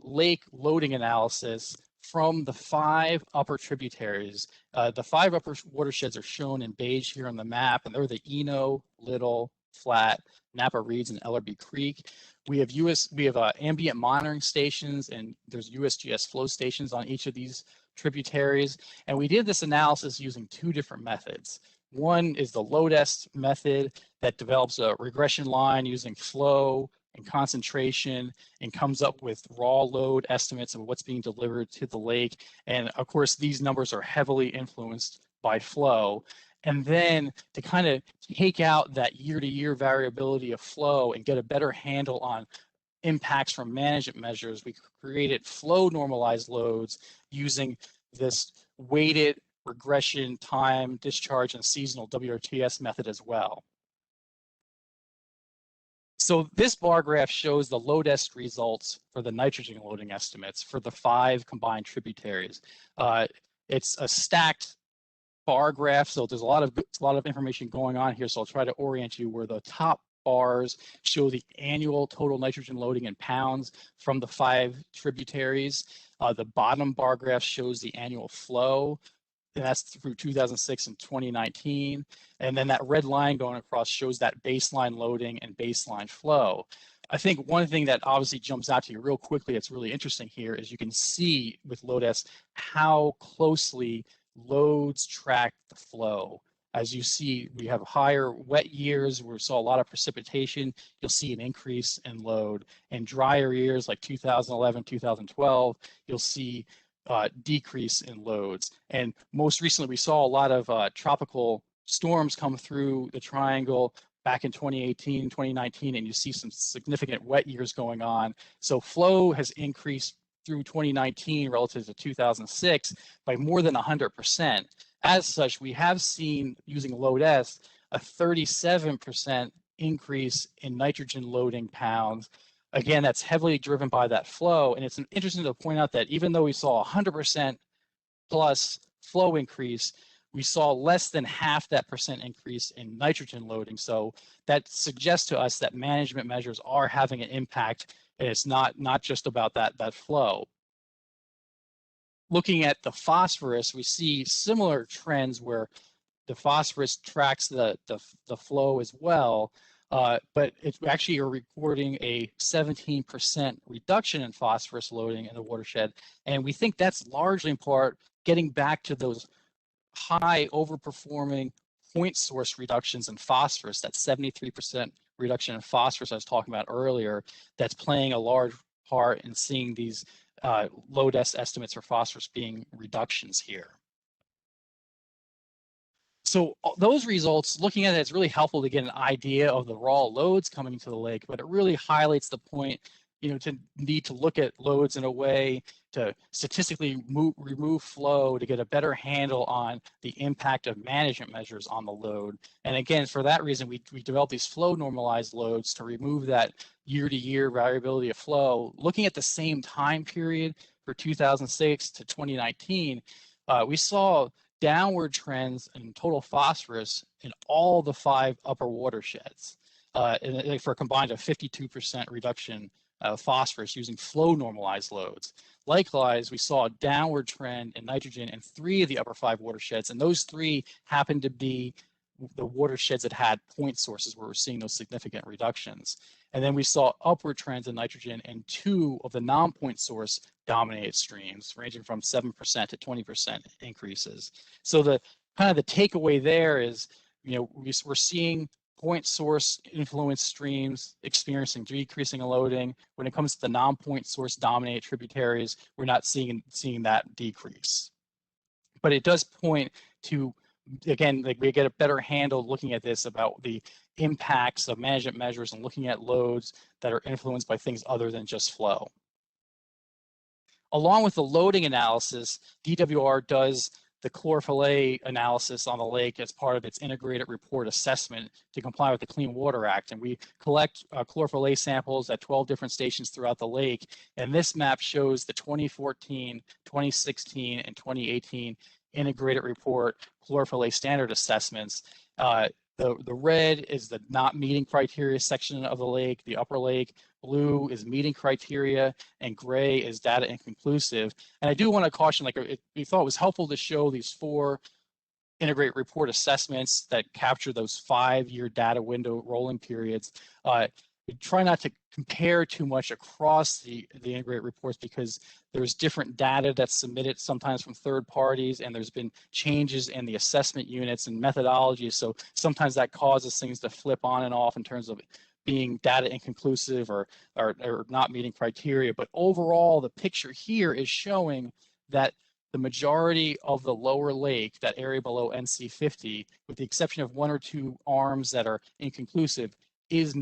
Speaker 11: lake loading analysis from the 5 upper tributaries. The 5 upper watersheds are shown in beige here on the map, and they're the Eno, Little, Flat, Napa Reeds, and Ellerby Creek. We have ambient monitoring stations, and there's USGS flow stations on each of these tributaries. And we did this analysis using 2 different methods. One is the LODEST method that develops a regression line using flow and concentration and comes up with raw load estimates of what's being delivered to the lake. And of course, these numbers are heavily influenced by flow. And then to kind of take out that year-to-year variability of flow and get a better handle on impacts from management measures, we created flow normalized loads using this weighted regression time, discharge, and seasonal WRTS method as well. So this bar graph shows the LODEST results for the nitrogen loading estimates for the 5 combined tributaries. It's a stacked bar graph, so there's a lot of information going on here. So I'll try to orient you where the top bars show the annual total nitrogen loading in pounds from the 5 tributaries. The bottom bar graph shows the annual flow, and that's through 2006 and 2019. And then that red line going across shows that baseline loading and baseline flow. I think one thing that obviously jumps out to you real quickly, it's really interesting here, is you can see with LODEST how closely loads track the flow. As you see, we have higher wet years where we saw a lot of precipitation, you'll see an increase in load. And drier years like 2011, 2012, you'll see decrease in loads. And most recently, we saw a lot of tropical storms come through the triangle back in 2018, 2019, and you see some significant wet years going on. So flow has increased through 2019 relative to 2006 by more than 100%. As such, we have seen, using LODEST, a 37% increase in nitrogen loading pounds. Again, that's heavily driven by that flow. And it's interesting to point out that even though we saw 100% plus flow increase, we saw less than half that percent increase in nitrogen loading. So that suggests to us that management measures are having an impact, and it's not just about that flow. Looking at the phosphorus, we see similar trends where the phosphorus tracks the flow as well, but it's actually recording a 17% reduction in phosphorus loading in the watershed. And we think that's largely in part getting back to those high overperforming point source reductions in phosphorus, that 73% reduction in phosphorus I was talking about earlier, that's playing a large part in seeing these load estimates for phosphorus being reductions here. So those results, looking at it, it's really helpful to get an idea of the raw loads coming to the lake, but it really highlights the point, to need to look at loads in a way to statistically remove flow to get a better handle on the impact of management measures on the load. And again, for that reason, we developed these flow normalized loads to remove that year-to-year variability of flow. Looking at the same time period for 2006 to 2019, we saw downward trends in total phosphorus in all the 5 upper watersheds, for a combined of 52% reduction of phosphorus using flow normalized loads. Likewise, we saw a downward trend in nitrogen in 3 of the upper 5 watersheds, and those 3 happened to be the watersheds that had point sources where we're seeing those significant reductions. And then we saw upward trends in nitrogen in 2 of the non-point source dominated streams, ranging from 7% to 20% increases. So the kind of the takeaway there is, we're seeing point source influence streams experiencing decreasing loading. When it comes to the non-point source dominated tributaries, we're not seeing that decrease. But it does point to, again, like we get a better handle looking at this about the impacts of management measures and looking at loads that are influenced by things other than just flow. Along with the loading analysis, DWR does the chlorophyll A analysis on the lake as part of its integrated report assessment to comply with the Clean Water Act. And we collect chlorophyll A samples at 12 different stations throughout the lake. And this map shows the 2014, 2016, and 2018 integrated report chlorophyll A standard assessments. The red is the not meeting criteria section of the lake, the upper lake. Blue is meeting criteria, and gray is data inconclusive. And I do want to caution, we thought it was helpful to show these 4 integrated report assessments that capture those 5-year data window rolling periods. We try not to compare too much across the integrated reports because there's different data that's submitted sometimes from third parties, and there's been changes in the assessment units and methodologies. So sometimes that causes things to flip on and off in terms of being data inconclusive or not meeting criteria. But overall, the picture here is showing that the majority of the lower lake, that area below NC 50, with the exception of 1 or 2 arms that are inconclusive, is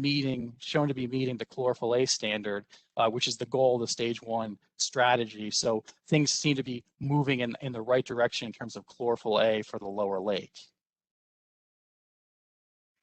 Speaker 11: shown to be meeting the chlorophyll A standard, which is the goal of the stage 1 strategy. So things seem to be moving in the right direction in terms of chlorophyll A for the lower lake.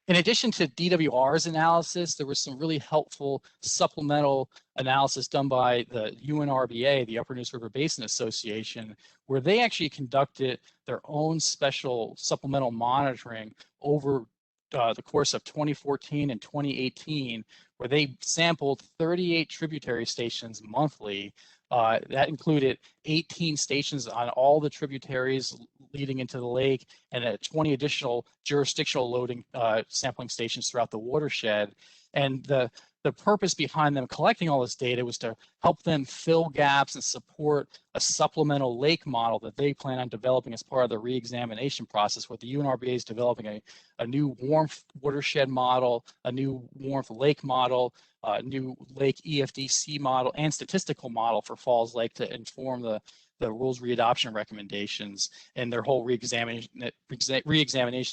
Speaker 11: In addition to DWR's analysis, there was some really helpful supplemental analysis done by the UNRBA, the Upper Neuse River Basin Association, where they actually conducted their own special supplemental monitoring over the course of 2014 and 2018, where they sampled 38 tributary stations monthly. That included 18 stations on all the tributaries leading into the lake and 20 additional jurisdictional loading sampling stations throughout the watershed. And the purpose behind them collecting all this data was to help them fill gaps and support a supplemental lake model that they plan on developing as part of the re-examination process, where the UNRBA is developing a new warmth watershed model, a new warmth lake model, a new lake EFDC model, and statistical model for Falls Lake to inform the rules readoption recommendations and their whole re-examination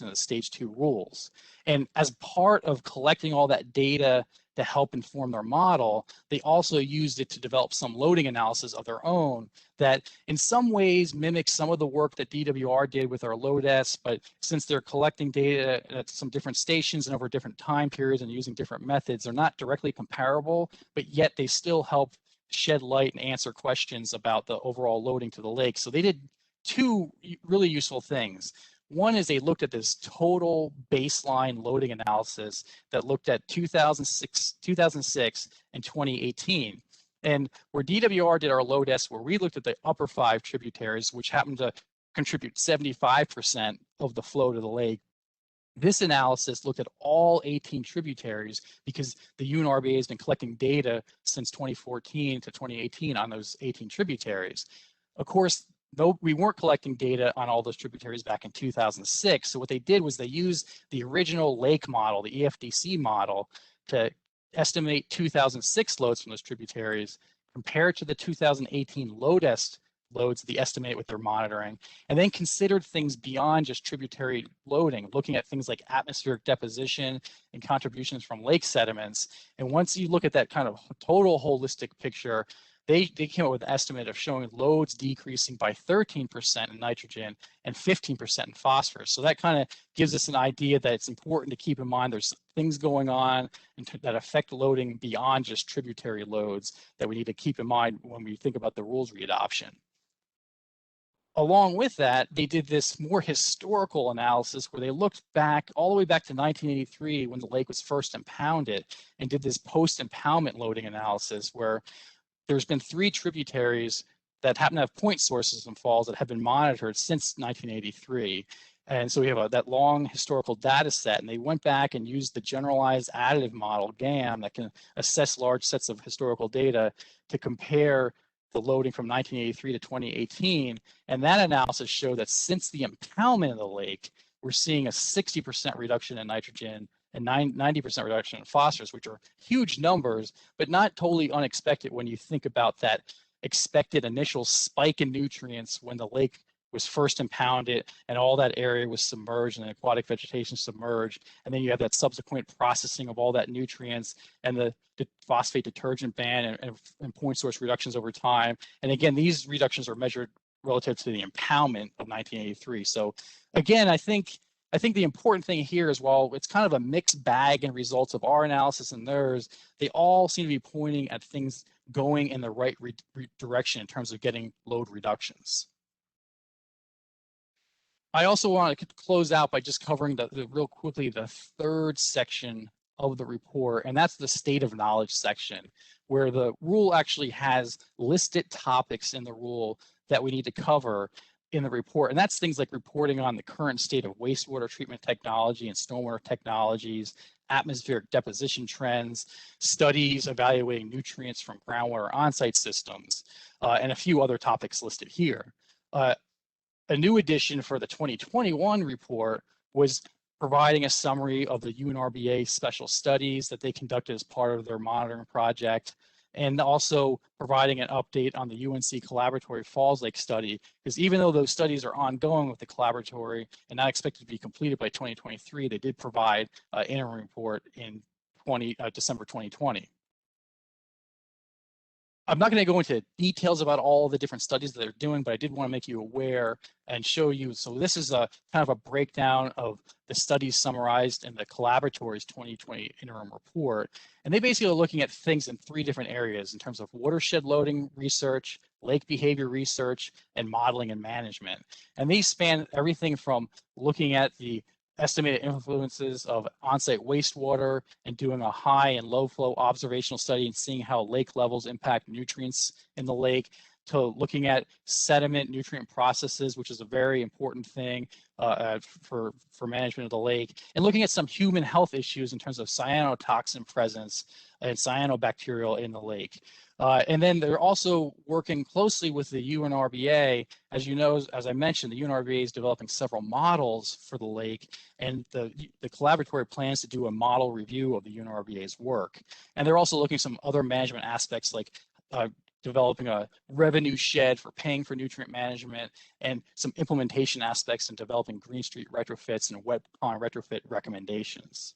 Speaker 11: of the stage 2 rules. And as part of collecting all that data to help inform their model, they also used it to develop some loading analysis of their own that in some ways mimics some of the work that DWR did with our LODES, but since they're collecting data at some different stations and over different time periods and using different methods, they're not directly comparable, but yet they still help shed light and answer questions about the overall loading to the lake. So they did 2 really useful things. One is they looked at this total baseline loading analysis that looked at 2006 and 2018. And where DWR did our LODES, where we looked at the upper 5 tributaries, which happened to contribute 75% of the flow to the lake, this analysis looked at all 18 tributaries because the UNRBA has been collecting data since 2014 to 2018 on those 18 tributaries. Of course, we weren't collecting data on all those tributaries back in 2006. So what they did was they used the original lake model, the EFDC model, to estimate 2006 loads from those tributaries compared to the 2018 loads they estimate with their monitoring, and then considered things beyond just tributary loading, looking at things like atmospheric deposition and contributions from lake sediments. And once you look at that kind of total holistic picture, they came up with an estimate of showing loads decreasing by 13% in nitrogen and 15% in phosphorus. So that kind of gives us an idea that it's important to keep in mind there's things going on that affect loading beyond just tributary loads that we need to keep in mind when we think about the rules readoption. Along with that, they did this more historical analysis where they looked back all the way back to 1983 when the lake was first impounded and did this post-impoundment loading analysis where there's been 3 tributaries that happen to have point sources and falls that have been monitored since 1983. And so we have that long historical data set, and they went back and used the generalized additive model, GAM, that can assess large sets of historical data to compare the loading from 1983 to 2018. And that analysis showed that since the impoundment of the lake, we're seeing a 60% reduction in nitrogen and 90% reduction in phosphorus, which are huge numbers, but not totally unexpected when you think about that expected initial spike in nutrients when the lake was first impounded and all that area was submerged and the aquatic vegetation submerged. And then you have that subsequent processing of all that nutrients and the phosphate detergent ban and point source reductions over time. And again, these reductions are measured relative to the impoundment of 1983. So again, I think the important thing here is while it's kind of a mixed bag in results of our analysis and theirs, they all seem to be pointing at things going in the right direction in terms of getting load reductions. I also want to close out by just covering real quickly the third section of the report, and that's the state of knowledge section, where the rule actually has listed topics in the rule that we need to cover in the report. And that's things like reporting on the current state of wastewater treatment technology and stormwater technologies, atmospheric deposition trends, studies evaluating nutrients from groundwater on-site systems, and a few other topics listed here. A new addition for the 2021 report was providing a summary of the UNRBA special studies that they conducted as part of their monitoring project, and also providing an update on the UNC Collaboratory Falls Lake study, because even though those studies are ongoing with the collaboratory and not expected to be completed by 2023, they did provide an interim report in December 2020. I'm not going to go into details about all the different studies that they're doing, but I did want to make you aware and show you. So this is a kind of a breakdown of the studies summarized in the Collaboratory's 2020 interim report. And they basically are looking at things in 3 different areas in terms of watershed loading research, lake behavior research, and modeling and management. And these span everything from looking at the estimated influences of on-site wastewater and doing a high and low flow observational study and seeing how lake levels impact nutrients in the lake, to looking at sediment nutrient processes, which is a very important thing for management of the lake, and looking at some human health issues in terms of cyanotoxin presence and cyanobacterial in the lake. And then they're also working closely with the UNRBA. As you know, as I mentioned, the UNRBA is developing several models for the lake, and the collaboratory plans to do a model review of the UNRBA's work. And they're also looking at some other management aspects like developing a revenue shed for paying for nutrient management, and some implementation aspects in developing Green Street retrofits and wet pond retrofit recommendations.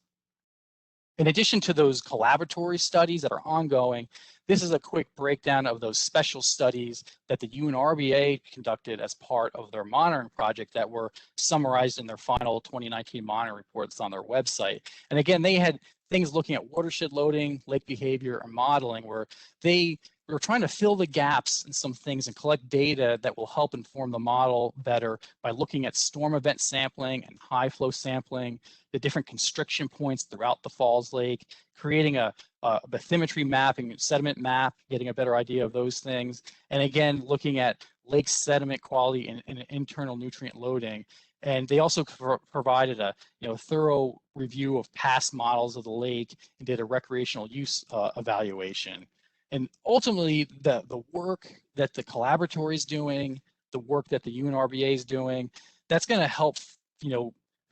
Speaker 11: In addition to those collaboratory studies that are ongoing, this is a quick breakdown of those special studies that the UNRBA conducted as part of their monitoring project that were summarized in their final 2019 monitoring reports on their website. And again, they had things looking at watershed loading, lake behavior, and modeling, where they were trying to fill the gaps in some things and collect data that will help inform the model better by looking at storm event sampling and high flow sampling, the different constriction points throughout the Falls Lake, creating a bathymetry mapping, sediment map, getting a better idea of those things. And again, looking at lake sediment quality and internal nutrient loading. And they also provided a thorough review of past models of the lake and did a recreational use evaluation. And ultimately, the work that the collaboratory is doing, the work that the UNRBA is doing. That's going to help,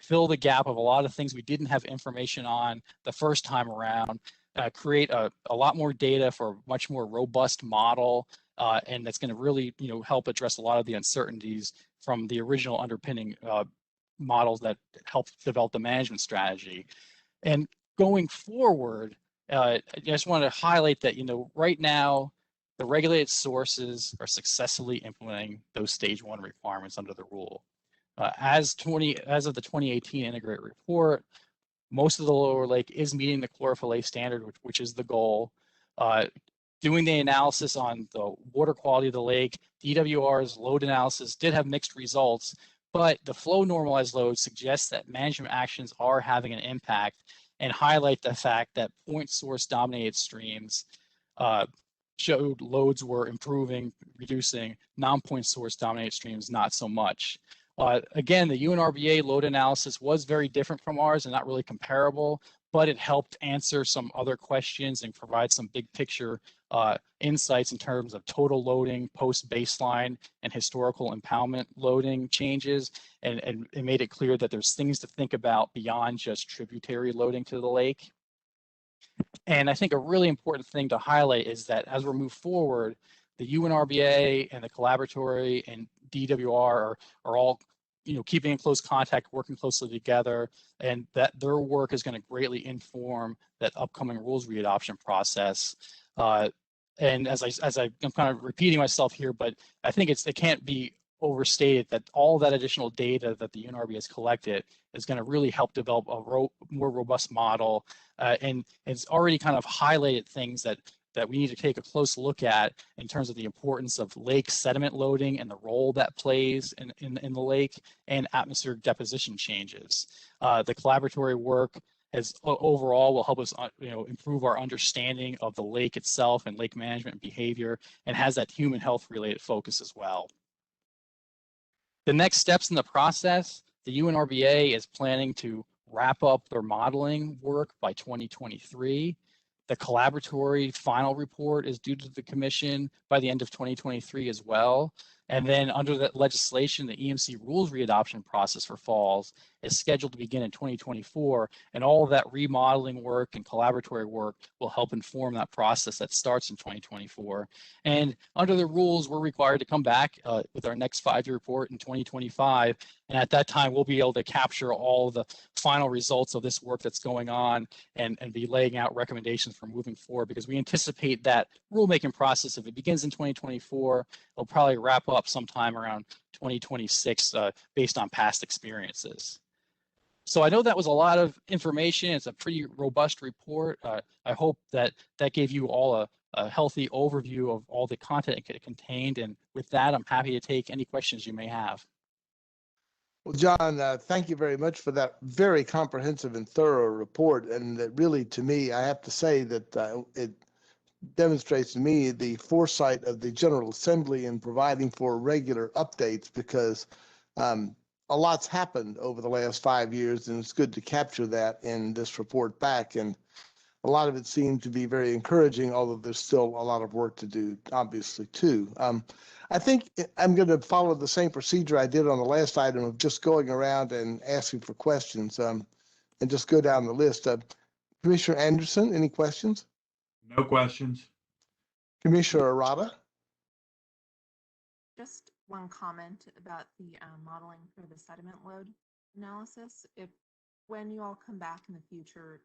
Speaker 11: fill the gap of a lot of things we didn't have information on the first time around, create a lot more data for a much more robust model, and that's going to really, help address a lot of the uncertainties from the original underpinning models that helped develop the management strategy. And going forward, I just want to highlight that, right now, the regulated sources are successfully implementing those stage 1 requirements under the rule. As of the 2018 integrated report, most of the lower lake is meeting the chlorophyll A standard, which is the goal. Doing the analysis on the water quality of the lake, DWR's load analysis did have mixed results, but the flow normalized load suggests that management actions are having an impact and highlight the fact that point source dominated streams showed loads were improving, reducing, non-point source dominated streams not so much. Again, the UNRBA load analysis was very different from ours and not really comparable, but it helped answer some other questions and provide some big picture insights in terms of total loading, post-baseline, and historical impoundment loading changes, and it made it clear that there's things to think about beyond just tributary loading to the lake. And I think a really important thing to highlight is that as we move forward, the UNRBA and the collaboratory and DWR are all keeping in close contact, working closely together, and that their work is going to greatly inform that upcoming rules readoption process. And as I'm kind of repeating myself here, but I think it can't be overstated that all that additional data that the UNRB has collected is going to really help develop a more robust model, and it's already kind of highlighted things that we need to take a close look at in terms of the importance of lake sediment loading and the role that plays in the lake, and atmospheric deposition changes. The collaboratory work overall will help us improve our understanding of the lake itself and lake management behavior, and has that human health related focus as well. The next steps in the process, the UNRBA is planning to wrap up their modeling work by 2023. The collaboratory final report is due to the commission by the end of 2023 as well. And then under that legislation, the EMC rules readoption process for falls is scheduled to begin in 2024. And all of that remodeling work and collaboratory work will help inform that process that starts in 2024. And under the rules, we're required to come back with our next 5-year report in 2025. And at that time, we'll be able to capture all the final results of this work that's going on and be laying out recommendations for moving forward, because we anticipate that rulemaking process, if it begins in 2024, it'll probably wrap up sometime around 2026 based on past experiences. So I know that was a lot of information. It's a pretty robust report. I hope that gave you all a healthy overview of all the content it contained. And with that, I'm happy to take any questions you may have.
Speaker 1: Well, John, thank you very much for that very comprehensive and thorough report. And that really, to me, I have to say that it demonstrates to me the foresight of the General Assembly in providing for regular updates, because a lot's happened over the last 5 years, and it's good to capture that in this report back. And a lot of it seemed to be very encouraging, although there's still a lot of work to do, obviously, too. I think I'm going to follow the same procedure I did on the last item of just going around and asking for questions, and just go down the list. Commissioner Anderson, any questions?
Speaker 5: No questions.
Speaker 1: Commissioner Arata?
Speaker 12: Just one comment about the modeling for the sediment load analysis. When you all come back in the future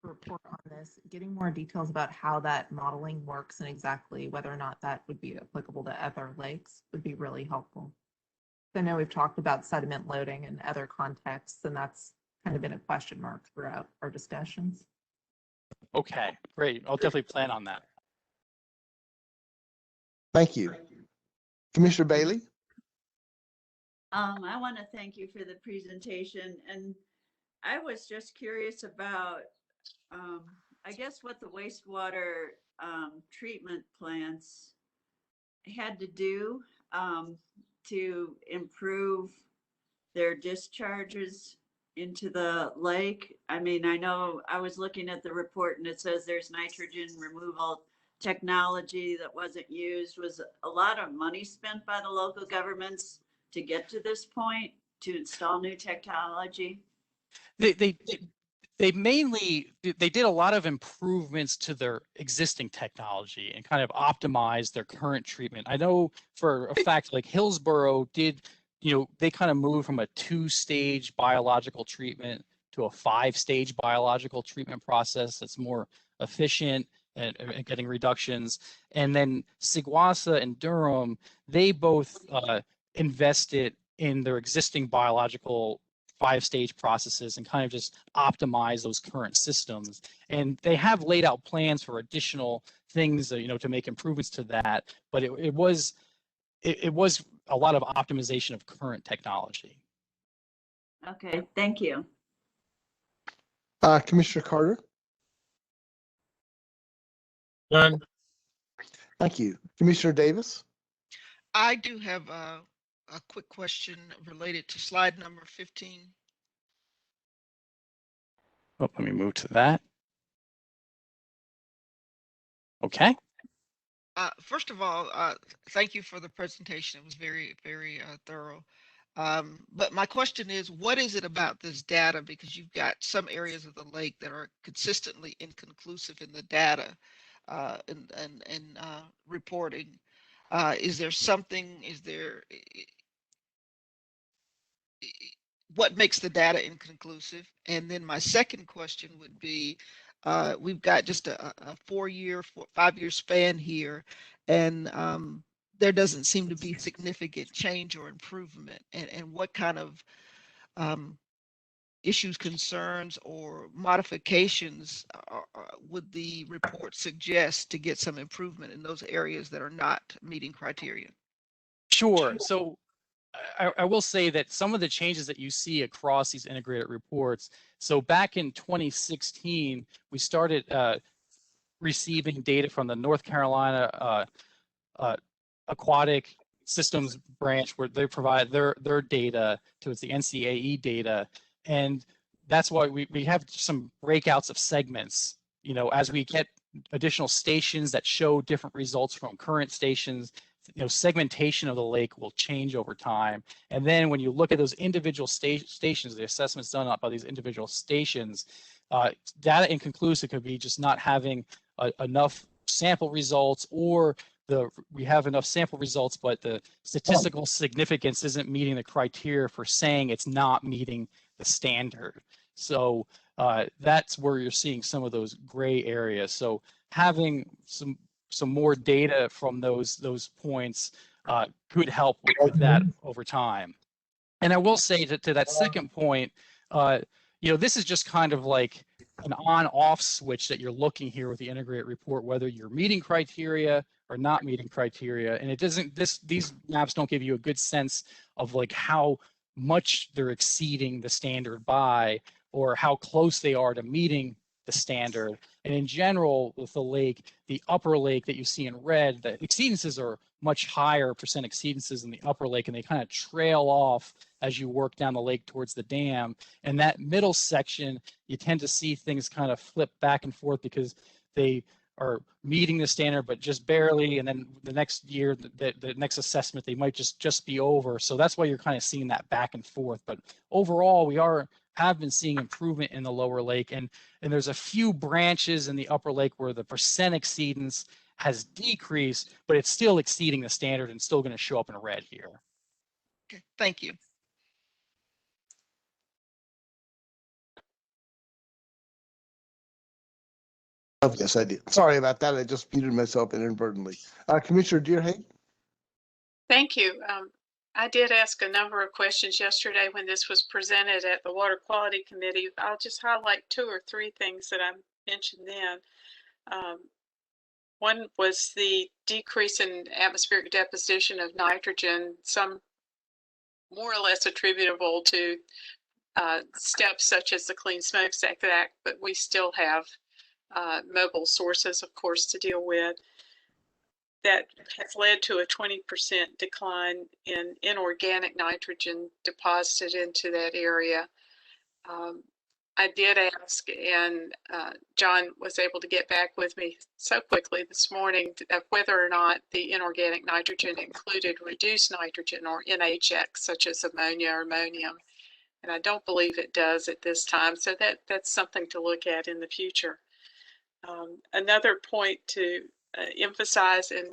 Speaker 12: to report on this, getting more details about how that modeling works and exactly whether or not that would be applicable to other lakes would be really helpful. I know we've talked about sediment loading in other contexts, and that's kind of been a question mark throughout our discussions.
Speaker 11: Okay, great. I'll definitely plan on that.
Speaker 1: Thank you. Commissioner Bailey?
Speaker 9: I want to thank you for the presentation, and I was just curious about, I guess, what the wastewater treatment plants had to do to improve their discharges into the lake. I mean, I know I was looking at the report and it says there's nitrogen removal technology that wasn't used? Was a lot of money spent by the local governments to get to this point to install new technology?
Speaker 11: They mainly they did a lot of improvements to their existing technology and kind of optimized their current treatment. I know for a fact like Hillsborough did, they kind of moved from a 2-stage biological treatment to a 5-stage biological treatment process that's more efficient and getting reductions. And then Seguasa and Durham, they both invested in their existing biological 5-stage processes and kind of just optimize those current systems. And they have laid out plans for additional things, to make improvements to that. But it was a lot of optimization of current technology.
Speaker 9: Okay, thank you.
Speaker 1: Commissioner Carter.
Speaker 10: Done.
Speaker 1: Thank you. Commissioner Davis.
Speaker 4: I do have a quick question related to slide number 15.
Speaker 11: Oh, let me move to that. Okay.
Speaker 4: First of all, thank you for the presentation. It was very, very thorough. But my question is, what is it about this data? Because you've got some areas of the lake that are consistently inconclusive in the data and reporting. Is there something? What makes the data inconclusive? And then my second question would be, we've got just a 5-year span here, and there doesn't seem to be significant change or improvement. And what kind of issues, concerns, or modifications would the report suggest to get some improvement in those areas that are not meeting criteria?
Speaker 11: Sure. So I will say that some of the changes that you see across these integrated reports, so back in 2016, we started receiving data from the North Carolina Aquatic Systems branch, where they provide their data to the NCAE data. And that's why we have some breakouts of segments, as we get additional stations that show different results from current stations. Segmentation of the lake will change over time. And then when you look at those individual stations, the assessments done by these individual stations, data inconclusive could be just not having enough sample results, or we have enough sample results, but the statistical significance isn't meeting the criteria for saying it's not meeting the standard. So that's where you're seeing some of those gray areas. So having some more data from those points could help with that over time. And I will say to that second point, this is just kind of like an on-off switch that you're looking here with the integrated report, whether you're meeting criteria or not meeting criteria. And it doesn't, these maps don't give you a good sense of like how much they're exceeding the standard by, or how close they are to meeting the standard. And in general, with the lake, the upper lake that you see in red, the exceedances are much higher percent exceedances in the upper lake, and they kind of trail off as you work down the lake towards the dam. And that middle section, you tend to see things kind of flip back and forth because they are meeting the standard, but just barely. And then the next year, the next assessment, they might just be over. So that's why you're kind of seeing that back and forth. But overall, we have been seeing improvement in the lower lake, and there's a few branches in the upper lake where the percent exceedance has decreased, but it's still exceeding the standard and still going to show up in red here.
Speaker 4: Okay, thank you.
Speaker 1: Oh, yes, I did. Sorry about that. I just muted myself inadvertently. Commissioner Deerhake.
Speaker 6: Thank you. I did ask a number of questions yesterday when this was presented at the Water Quality Committee. I'll just highlight 2 or 3 things that I mentioned then. One was the decrease in atmospheric deposition of nitrogen, some more or less attributable to steps such as the Clean Smokestack Act, but we still have mobile sources, of course, to deal with. That has led to a 20% decline in inorganic nitrogen deposited into that area. I did ask, and John was able to get back with me so quickly this morning of whether or not the inorganic nitrogen included reduced nitrogen or NHX, such as ammonia or ammonium. And I don't believe it does at this time. So that's something to look at in the future. Another point to emphasize, and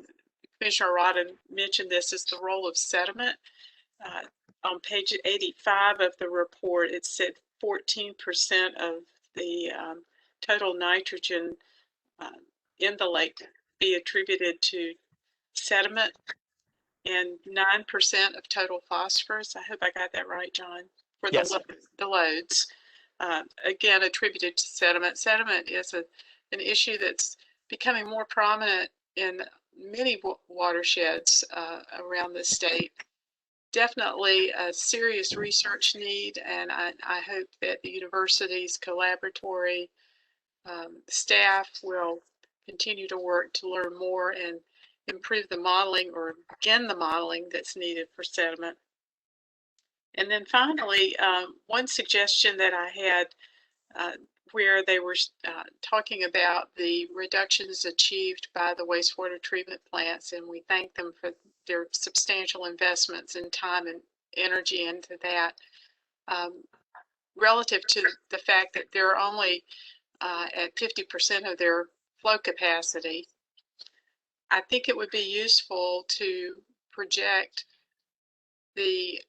Speaker 6: Commissioner Rodden mentioned this, is the role of sediment. On page 85 of the report, it said 14% of the total nitrogen in the lake be attributed to sediment and 9% of total phosphorus. I hope I got that right, John, for
Speaker 11: Yes.
Speaker 6: the loads. Again, attributed to sediment. Sediment is an issue that's becoming more prominent in many watersheds around the state. Definitely a serious research need, and I hope that the university's collaboratory staff will continue to work to learn more and improve the modeling or begin the modeling that's needed for sediment. And then finally, one suggestion that I had where they were talking about the reductions achieved by the wastewater treatment plants, and we thank them for their substantial investments in time and energy into that, relative to the fact that they're only at 50% of their flow capacity. I think it would be useful to project the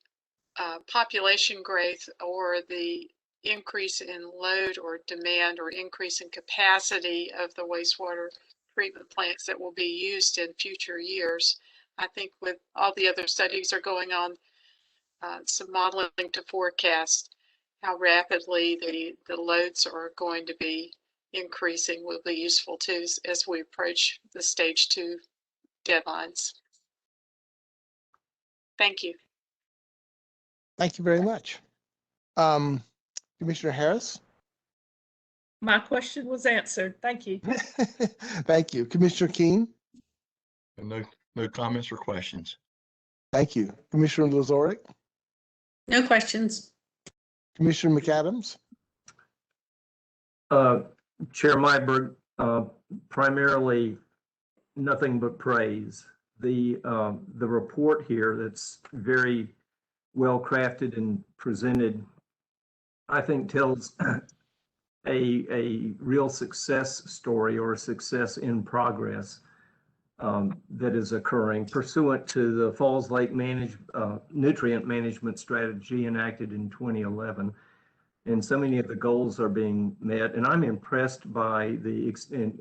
Speaker 6: population growth or the increase in load or demand or increase in capacity of the wastewater treatment plants that will be used in future years. I think with all the other studies are going on, some modeling to forecast how rapidly the loads are going to be increasing will be useful too as we approach the stage 2 deadlines. Thank you.
Speaker 1: Thank you very much. Commissioner Harris?
Speaker 2: My question was answered. Thank you.
Speaker 1: Thank you. Commissioner Keene?
Speaker 5: No comments or questions.
Speaker 1: Thank you. Commissioner Lazorick?
Speaker 7: No questions.
Speaker 1: Commissioner McAdams?
Speaker 3: Chair Myberg, primarily nothing but praise. The report here that's very well crafted and presented, I think tells a real success story or a success in progress that is occurring pursuant to the Falls Lake nutrient management strategy enacted in 2011. And so many of the goals are being met. And I'm impressed by the extent,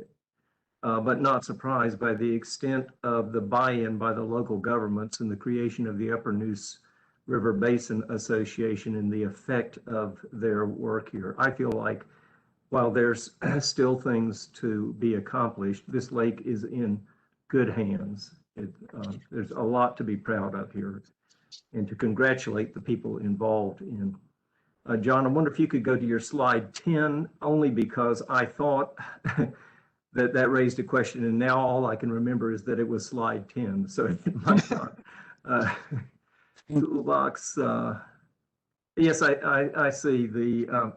Speaker 3: but not surprised by the extent of the buy-in by the local governments and the creation of the Upper Neuse River Basin Association and the effect of their work here. I feel like while there's still things to be accomplished, this lake is in good hands. There's a lot to be proud of here and to congratulate the people involved in. John, I wonder if you could go to your slide 10, only because I thought that raised a question, and now all I can remember is that it was slide 10, so it might not. Toolbox, yes, I see the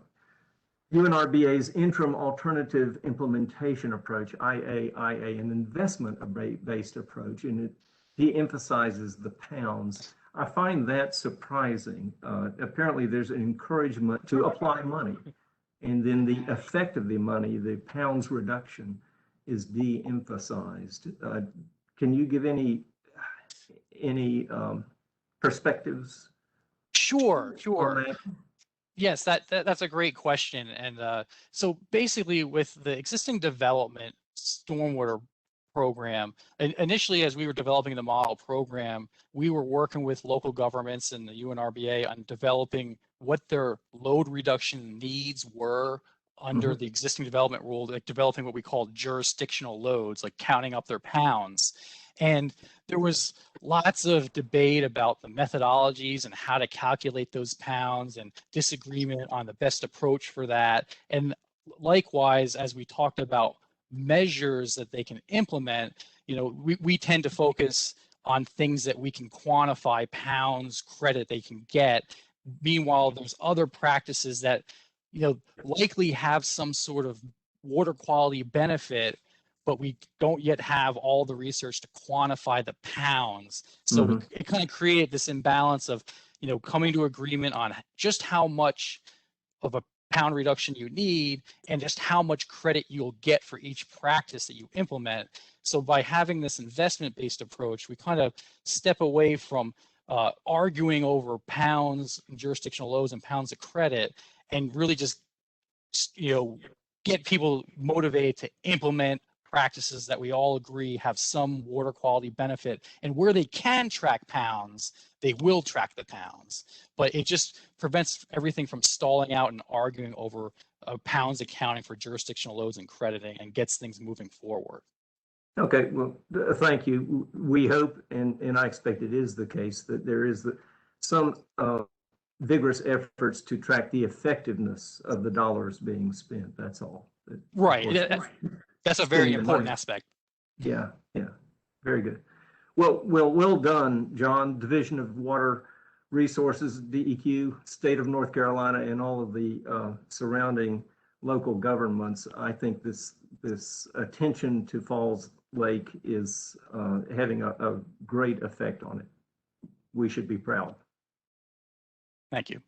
Speaker 3: UNRBA's interim alternative implementation approach, IAIA, an investment-based approach, and it de-emphasizes the pounds. I find that surprising. Apparently, there's an encouragement to apply money, and then the effect of the money, the pounds reduction, is de-emphasized. Can you give any perspectives?
Speaker 11: Sure. Yes, that's a great question. And so basically with the existing development stormwater program, initially as we were developing the model program, we were working with local governments and the UNRBA on developing what their load reduction needs were under the existing development rule, like developing what we call jurisdictional loads, like counting up their pounds. And there was lots of debate about the methodologies and how to calculate those pounds and disagreement on the best approach for that. And likewise, as we talked about measures that they can implement, you know, we tend to focus on things that we can quantify, pounds, credit they can get. Meanwhile, there's other practices that likely have some sort of water quality benefit, but we don't yet have all the research to quantify the pounds. So it kind of created this imbalance of, coming to agreement on just how much of a pound reduction you need and just how much credit you'll get for each practice that you implement. So by having this investment-based approach, we kind of step away from arguing over pounds, jurisdictional loads, and pounds of credit, and really just, get people motivated to implement practices that we all agree have some water quality benefit. And where they can track pounds, they will track the pounds. But it just prevents everything from stalling out and arguing over pounds accounting for jurisdictional loads and crediting, and gets things moving forward.
Speaker 3: Okay, well, thank you. We hope, and I expect it is the case, that there is some vigorous efforts to track the effectiveness of the dollars being spent. That's all.
Speaker 11: Right. That's a very important aspect.
Speaker 3: Yeah. Very good. Well done, John. Division of Water Resources, DEQ, State of North Carolina, and all of the surrounding local governments. I think this attention to Falls Lake is having a great effect on it. We should be proud.
Speaker 11: Thank you.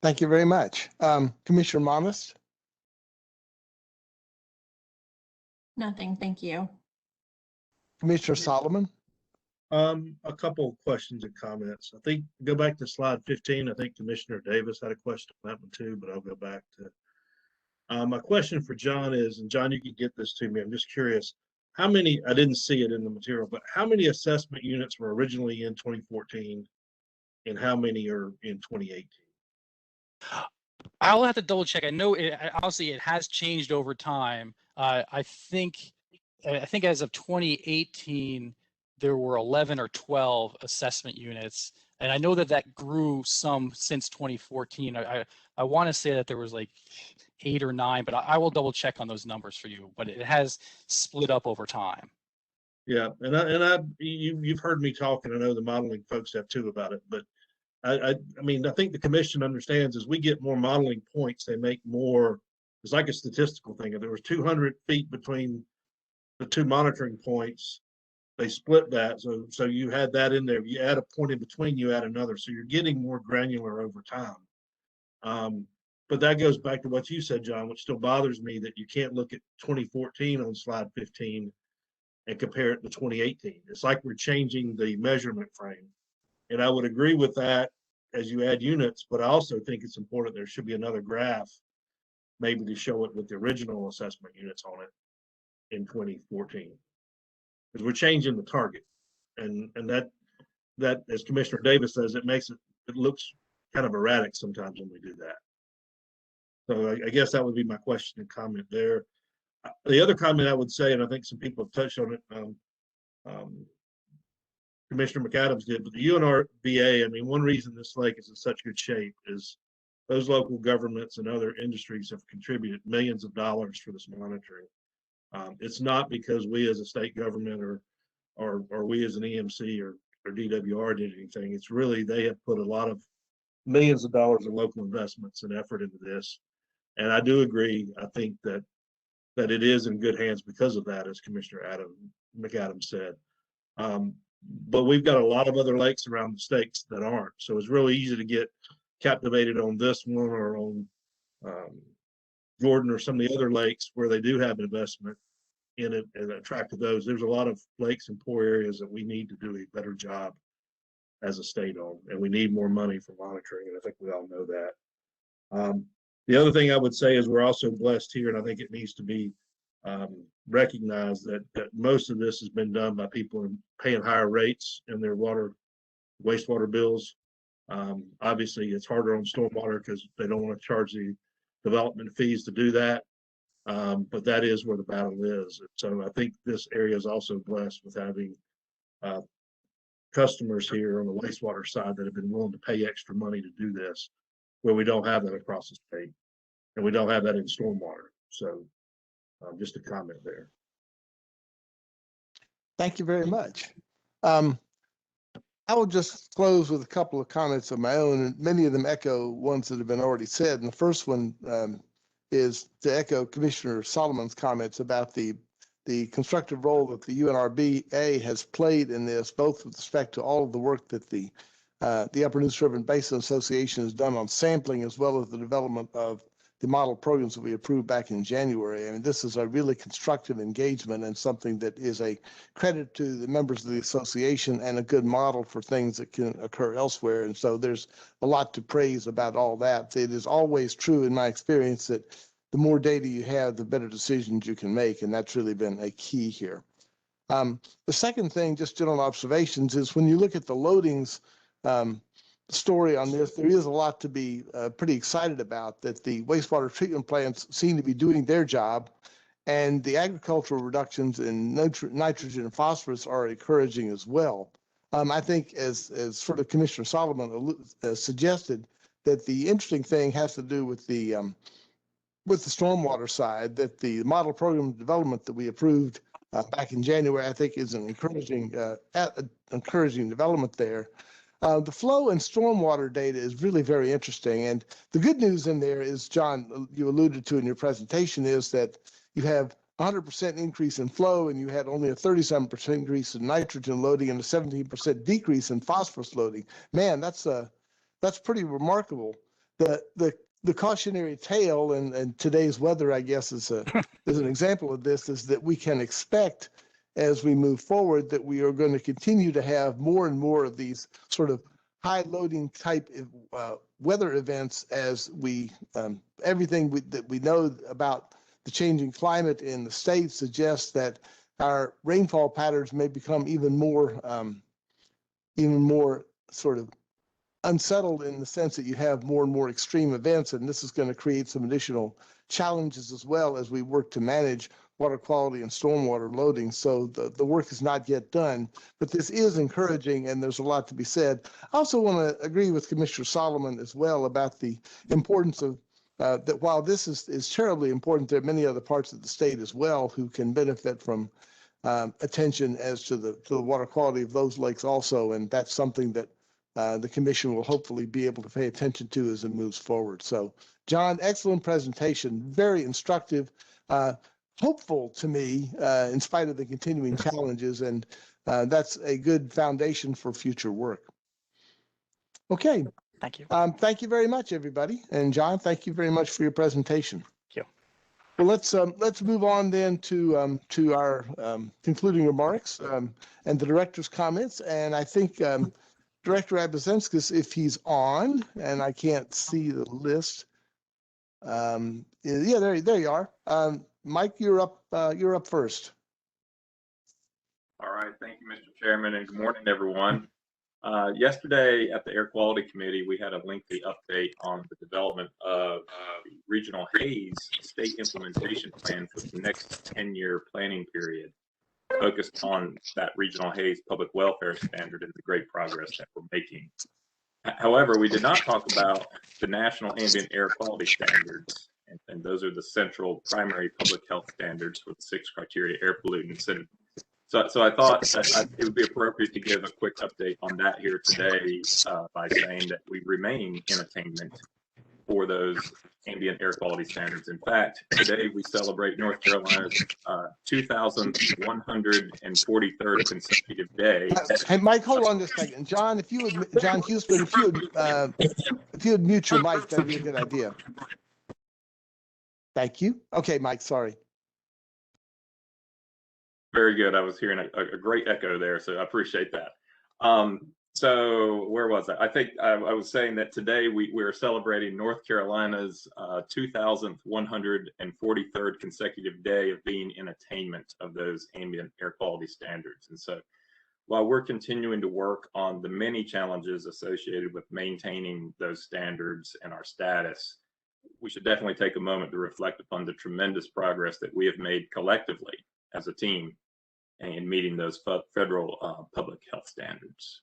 Speaker 1: Thank you very much. Commissioner Monist?
Speaker 13: Nothing, thank you.
Speaker 1: Commissioner Solomon?
Speaker 14: A couple of questions and comments. I think, go back to slide 15. I think Commissioner Davis had a question on that one too, but I'll go back to. My question for John is, and John, you can get this to me. I'm just curious, how many, I didn't see it in the material, but how many assessment units were originally in 2014 and how many are in 2018?
Speaker 11: I'll have to double check. I know obviously it has changed over time. I think as of 2018, there were 11 or 12 assessment units. And I know that grew some since 2014. I want to say that there was like 8 or 9, but I will double check on those numbers for you. But it has split up over time.
Speaker 14: Yeah, you've heard me talk, and I know the modeling folks have too about it. But I mean, I think the commission understands as we get more modeling points, they make more. It's like a statistical thing. If there was 200 feet between the two monitoring points, they split that. So you had that in there. You add a point in between, you add another. So you're getting more granular over time. But that goes back to what you said, John, which still bothers me, that you can't look at 2014 on slide 15 and compare it to 2018. It's like we're changing the measurement frame. And I would agree with that as you add units, but I also think it's important there should be another graph maybe to show it with the original assessment units on it in 2014. Because we're changing the target. And that, as Commissioner Davis says, it looks kind of erratic sometimes when we do that. So I guess that would be my question and comment there. The other comment I would say, and I think some people have touched on it, Commissioner McAdams did, but the UNRVA, I mean, one reason this lake is in such good shape is those local governments and other industries have contributed millions of dollars for this monitoring. It's not because we as a state government or we as an EMC or DWR did anything. It's really, they have put a lot of millions of dollars of local investments and effort into this. And I do agree. I think that it is in good hands because of that, as Commissioner McAdams said. But we've got a lot of other lakes around the states that aren't. So it's really easy to get captivated on this one or on Jordan or some of the other lakes where they do have investment in it and attract to those. There's a lot of lakes and poor areas that we need to do a better job as a state on, and we need more money for monitoring, and I think we all know that. The other thing I would say is we're also blessed here, and I think it needs to be recognized that most of this has been done by people paying higher rates in their wastewater bills. Obviously, it's harder on stormwater because they don't want to charge the development fees to do that. But that is where the battle is. So I think this area is also blessed with having customers here on the wastewater side that have been willing to pay extra money to do this, where we don't have that across the state, and we don't have that in stormwater. So just a comment there.
Speaker 1: Thank you very much. I will just close with a couple of comments of my own, and many of them echo ones that have been already said. And the first one is to echo Commissioner Solomon's comments about the constructive role that the UNRBA has played in this, both with respect to all of the work that the Upper Neuse River Basin Association has done on sampling, as well as the development of the model programs that we approved back in January. I mean, this is a really constructive engagement and something that is a credit to the members of the association and a good model for things that can occur elsewhere. And so there's a lot to praise about all that. It is always true in my experience that the more data you have, the better decisions you can make. And that's really been a key here. The second thing, just general observations, is when you look at the loadings story on this, there is a lot to be pretty excited about, that the wastewater treatment plants seem to be doing their job, and the agricultural reductions in nitrogen and phosphorus are encouraging as well. I think, as sort of Commissioner Solomon suggested, that the interesting thing has to do with the stormwater side, that the model program development that we approved back in January, I think, is an encouraging development there. The flow and stormwater data is really very interesting. And the good news in there is, John, you alluded to in your presentation, is that you have 100% increase in flow, and you had only a 37% increase in nitrogen loading and a 17% decrease in phosphorus loading. Man, that's pretty remarkable. The cautionary tale, and today's weather, I guess, is an example of this, is that we can expect, as we move forward, that we are going to continue to have more and more of these sort of high loading type weather events, as we everything that we know about the changing climate in the state suggests that our rainfall patterns may become even more sort of unsettled, in the sense that you have more and more extreme events, and this is going to create some additional challenges as well as we work to manage water quality and stormwater loading. So the work is not yet done, but this is encouraging, and there's a lot to be said. I also want to agree with Commissioner Solomon as well about the importance of that while this is terribly important, there are many other parts of the state as well who can benefit from attention as to the water quality of those lakes also, and that's something that the commission will hopefully be able to pay attention to as it moves forward. So, John, excellent presentation, very instructive, hopeful to me, in spite of the continuing challenges, and that's a good foundation for future work. Okay.
Speaker 11: Thank you.
Speaker 1: Thank you very much, everybody. And John, thank you very much for your presentation.
Speaker 11: Thank you.
Speaker 1: Well, let's move on then to our concluding remarks and the director's comments. And I think Director Abazemskis, if he's on, and I can't see the list. Yeah, there you are. Mike, you're up first.
Speaker 15: All right, thank you, Mr. Chairman, and good morning, everyone. Yesterday at the Air Quality Committee, we had a lengthy update on the development of the Regional Haze State Implementation Plan for the next 10-year planning period, focused on that Regional Haze Public Welfare Standard and the great progress that we're making. However, we did not talk about the National Ambient Air Quality Standards, and those are the central primary public health standards for the 6 criteria air pollutants. And so I thought that it would be appropriate to give a quick update on that here today by saying that we remain in attainment for those ambient air quality standards. In fact, today we celebrate North Carolina's 2,143rd consecutive day.
Speaker 1: Hey, Mike, hold on just a second. John, John Houston, if you would mute your mic, that'd be a good idea. Thank you. Okay, Mike, sorry.
Speaker 15: Very good. I was hearing a great echo there, so I appreciate that. So where was I? I think I was saying that today we're celebrating North Carolina's 2,143rd consecutive day of being in attainment of those ambient air quality standards. And so while we're continuing to work on the many challenges associated with maintaining those standards and our status, we should definitely take a moment to reflect upon the tremendous progress that we have made collectively as a team in meeting those federal public health standards.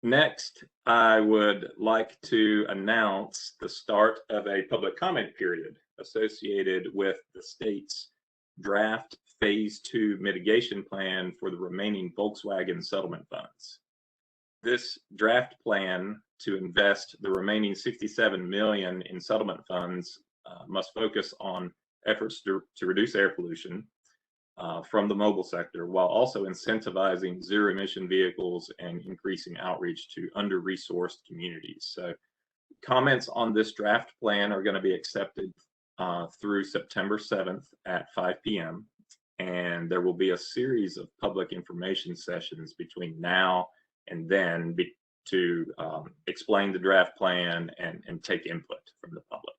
Speaker 15: Next, I would like to announce the start of a public comment period associated with the state's draft Phase 2 mitigation plan for the remaining Volkswagen settlement funds. This draft plan to invest the remaining $67 million in settlement funds must focus on efforts to reduce air pollution from the mobile sector, while also incentivizing zero emission vehicles and increasing outreach to under-resourced communities. So comments on this draft plan are going to be accepted through September 7th at 5 p.m. And there will be a series of public information sessions between now and then to explain the draft plan and take input from the public.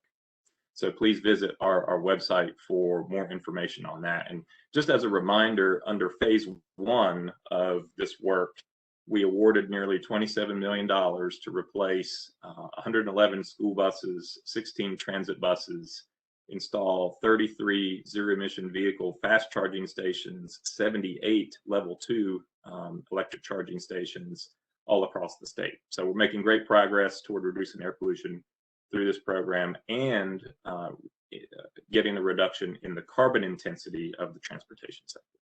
Speaker 15: So please visit our website for more information on that. And just as a reminder, under phase 1 of this work, we awarded nearly $27 million to replace 111 school buses, 16 transit buses, install 33 zero-emission vehicle fast charging stations, 78 level 2 electric charging stations all across the state. So we're making great progress toward reducing air pollution through this program and getting a reduction in the carbon intensity of the transportation sector.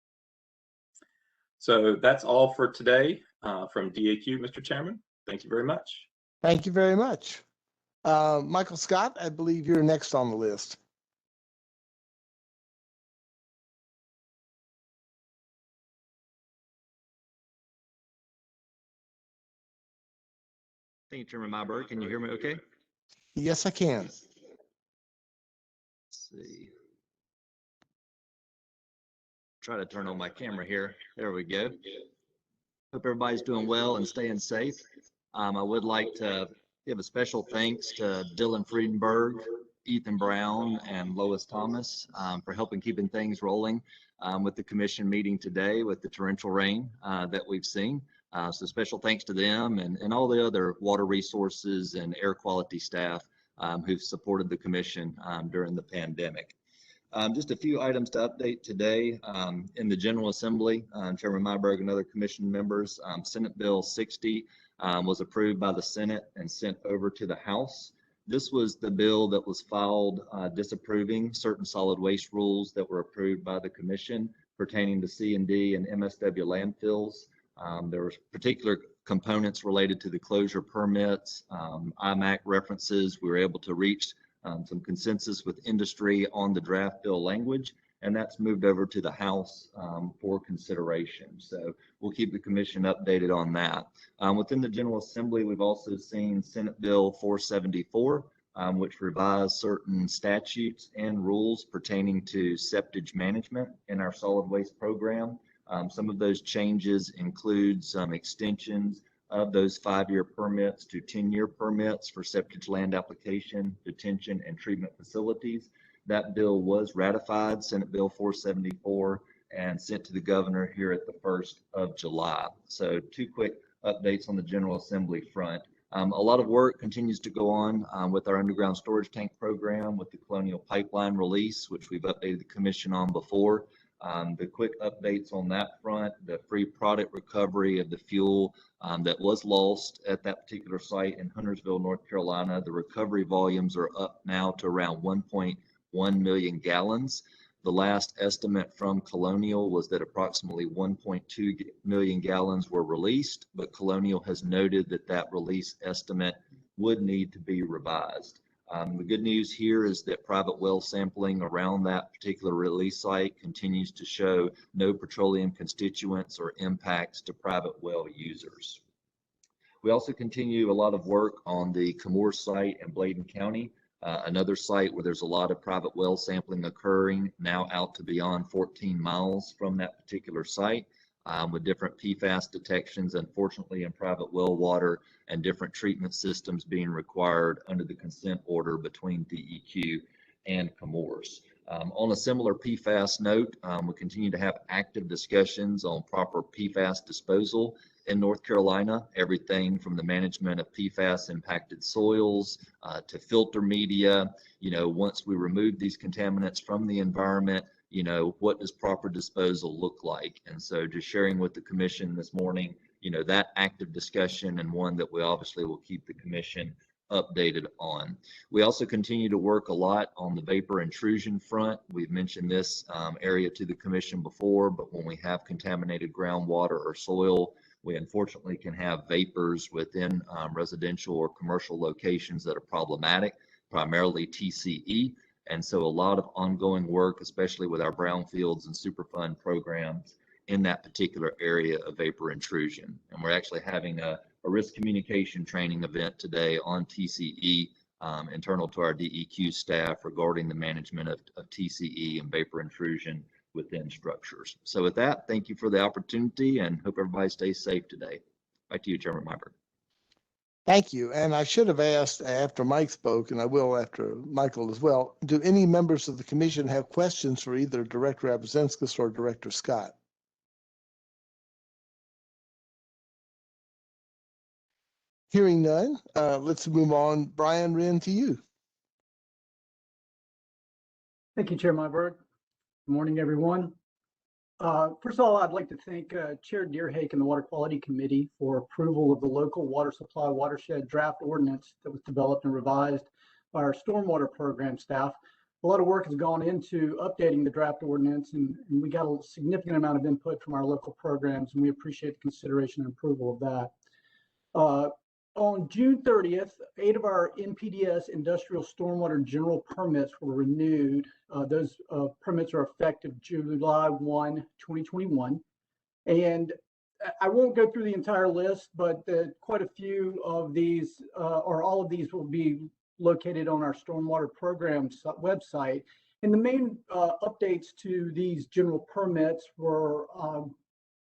Speaker 15: So that's all for today from DAQ, Mr. Chairman. Thank you very much.
Speaker 1: Thank you very much. Michael Scott, I believe you're next on the list.
Speaker 16: Thank you, Chairman Myberg. Can you hear me okay?
Speaker 1: Yes, I can.
Speaker 16: Let's see. Try to turn on my camera here. There we go. Hope everybody's doing well and staying safe. I would like to give a special thanks to Dylan Friedenberg, Ethan Brown, and Lois Thomas for helping keeping things rolling with the commission meeting today with the torrential rain that we've seen. So special thanks to them and all the other water resources and air quality staff who've supported the commission during the pandemic. Just a few items to update today. In the General Assembly, Chairman Myberg and other commission members, Senate Bill 60 was approved by the Senate and sent over to the House. This was the bill that was filed disapproving certain solid waste rules that were approved by the commission pertaining to C&D and MSW landfills. There were particular components related to the closure permits, IMAC references. We were able to reach some consensus with industry on the draft bill language, and that's moved over to the House for consideration. So we'll keep the commission updated on that. Within the General Assembly, we've also seen Senate Bill 474, which revised certain statutes and rules pertaining to septage management in our solid waste program. Some of those changes include some extensions of those 5-year permits to 10-year permits for septic land application, detention, and treatment facilities. That bill was ratified, Senate Bill 474, and sent to the governor here at the 1st of July. So 2 quick updates on the General Assembly front. A lot of work continues to go on with our underground storage tank program with the Colonial Pipeline release, which we've updated the commission on before. The quick updates on that front, the free product recovery of the fuel that was lost at that particular site in Huntersville, North Carolina. The recovery volumes are up now to around 1.1 million gallons. The last estimate from Colonial was that approximately 1.2 million gallons were released, but Colonial has noted that that release estimate would need to be revised. The good news here is that private well sampling around that particular release site continues to show no petroleum constituents or impacts to private well users. We also continue a lot of work on the Camorr site in Bladen County, another site where there's a lot of private well sampling occurring now out to beyond 14 miles from that particular site. With different PFAS detections, unfortunately, in private well water and different treatment systems being required under the consent order between DEQ and Camorr's. On a similar PFAS note, we continue to have active discussions on proper PFAS disposal in North Carolina, everything from the management of PFAS impacted soils to filter media. You know, once we remove these contaminants from the environment, you know, what does proper disposal look like? And so just sharing with the commission this morning, you know, that active discussion and one that we obviously will keep the commission updated on. We also continue to work a lot on the vapor intrusion front. We've mentioned this area to the commission before, but when we have contaminated groundwater or soil, we unfortunately can have vapors within residential or commercial locations that are problematic, primarily TCE. And so a lot of ongoing work, especially with our brownfields and Superfund programs in that particular area of vapor intrusion. And we're actually having a risk communication training event today on TCE, internal to our DEQ staff, regarding the management of TCE and vapor intrusion within structures. So with that, thank you for the opportunity and hope everybody stays safe today. Back to you, Chairman Myberg.
Speaker 1: Thank you. And I should have asked after Mike spoke, and I will after Michael as well, do any members of the commission have questions for either Director Abrazenskas or Director Scott? Hearing none, let's move on. Brian Wren, to you.
Speaker 17: Thank you, Chair Myberg. Good morning, everyone. First of all, I'd like to thank Chair Deerhake and the Water Quality Committee for approval of the local water supply watershed draft ordinance that was developed and revised by our stormwater program staff. A lot of work has gone into updating the draft ordinance, and we got a significant amount of input from our local programs, and we appreciate the consideration and approval of that. On June 30th, 8 of our NPDES industrial stormwater general permits were renewed. Those permits are effective July 1, 2021. And I won't go through the entire list, but quite a few of these, or all of these, will be located on our stormwater program website. And the main updates to these general permits were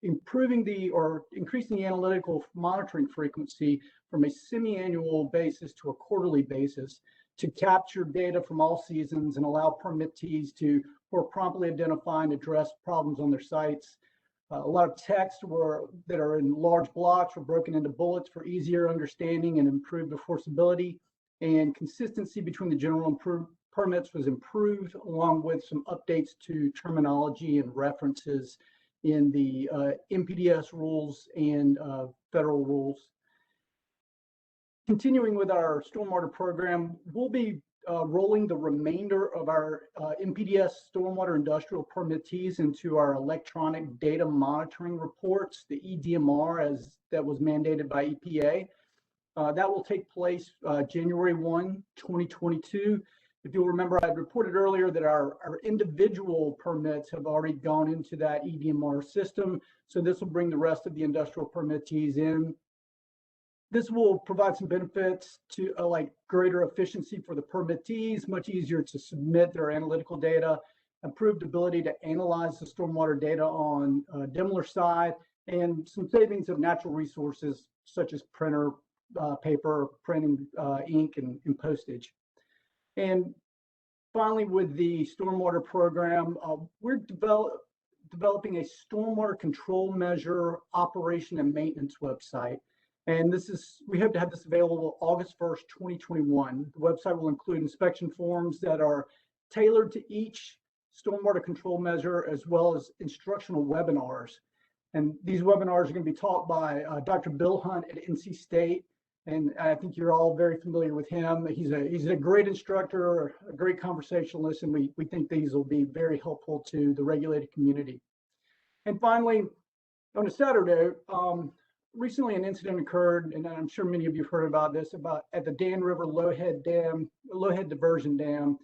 Speaker 17: increasing the analytical monitoring frequency from a semi-annual basis to a quarterly basis to capture data from all seasons and allow permittees to more promptly identify and address problems on their sites. A lot of text that are in large blocks were broken into bullets for easier understanding and improved enforceability, and consistency between the general permits was improved, along with some updates to terminology and references in the NPDES rules and federal rules. Continuing with our stormwater program, we'll be rolling the remainder of our NPDES stormwater industrial permittees into our electronic data monitoring reports, the EDMR, that was mandated by EPA. That will take place January 1, 2022. If you'll remember, I reported earlier that our individual permits have already gone into that EDMR system. So this will bring the rest of the industrial permittees in. This will provide some benefits to like greater efficiency for the permittees, much easier to submit their analytical data, improved ability to analyze the stormwater data on Daimler side, and some savings of natural resources such as printer, paper, printing, ink, and postage. And finally, with the stormwater program, we're developing a stormwater control measure operation and maintenance website. And we hope to have this available August 1st, 2021. The website will include inspection forms that are tailored to each stormwater control measure, as well as instructional webinars. And these webinars are going to be taught by Dr. Bill Hunt at NC State. And I think you're all very familiar with him. He's a great instructor, a great conversationalist, and we think these will be very helpful to the regulated community. And finally, on a Saturday, recently an incident occurred, and I'm sure many of you have heard about this, at the Dan River Lowhead Diversion Dam,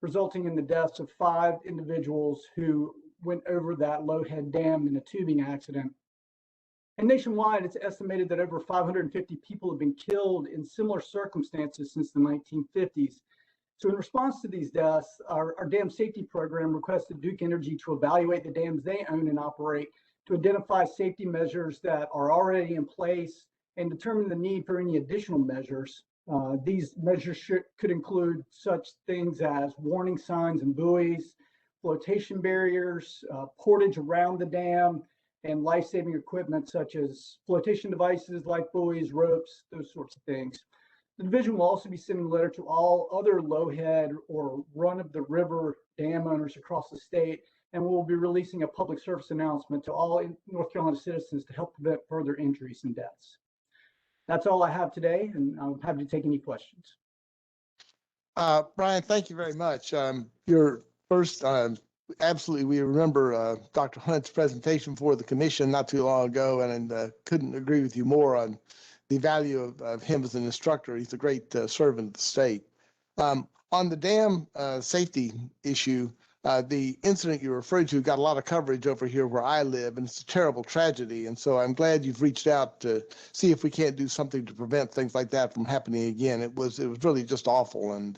Speaker 17: resulting in the deaths of 5 individuals who went over that Lowhead Dam in a tubing accident. And nationwide, it's estimated that over 550 people have been killed in similar circumstances since the 1950s. So in response to these deaths, our dam safety program requested Duke Energy to evaluate the dams they own and operate to identify safety measures that are already in place and determine the need for any additional measures. These measures could include such things as warning signs and buoys, flotation barriers, portage around the dam, and life-saving equipment such as flotation devices, life buoys, ropes, those sorts of things. The division will also be sending a letter to all other lowhead or run-of-the-river dam owners across the state, and we'll be releasing a public service announcement to all North Carolina citizens to help prevent further injuries and deaths. That's all I have today, and I'm happy to take any questions.
Speaker 1: Brian, thank you very much. Your first, absolutely, we remember Dr. Hunt's presentation for the commission not too long ago, and couldn't agree with you more on the value of him as an instructor. He's a great servant of the state. On the dam safety issue, the incident you referred to got a lot of coverage over here where I live, and it's a terrible tragedy. And so I'm glad you've reached out to see if we can't do something to prevent things like that from happening again. It was really just awful, and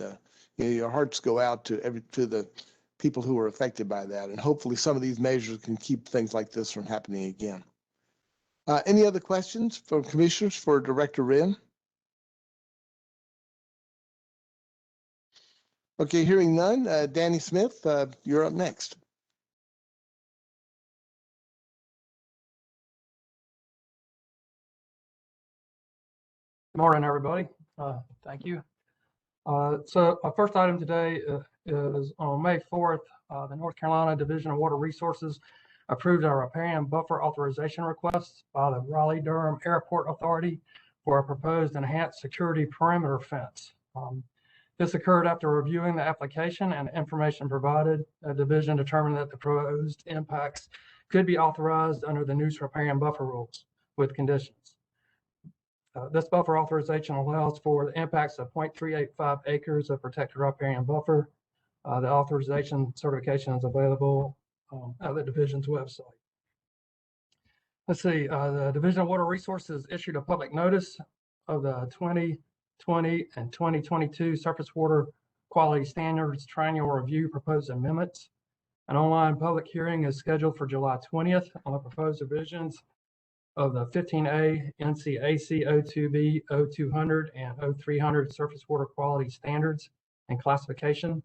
Speaker 1: you know, your hearts go out to the people who were affected by that. And hopefully some of these measures can keep things like this from happening again. Any other questions from commissioners for Director Wren? Okay, hearing none. Danny Smith, you're up next.
Speaker 18: Good morning, everybody. Thank you. So our first item today is on May 4th, the North Carolina Division of Water Resources approved a riparian buffer authorization request by the Raleigh-Durham Airport Authority for a proposed enhanced security perimeter fence. This occurred after reviewing the application and information provided. The division determined that the proposed impacts could be authorized under the new riparian buffer rules with conditions. This buffer authorization allows for the impacts of 0.385 acres of protected riparian buffer. The authorization certification is available at the division's website. Let's see, the Division of Water Resources issued a public notice of the 2020 and 2022 Surface Water Quality Standards Triennial Review proposed amendments. An online public hearing is scheduled for July 20th on the proposed revisions of the 15A NCAC O2B, O200, and O300 Surface Water Quality Standards and Classification.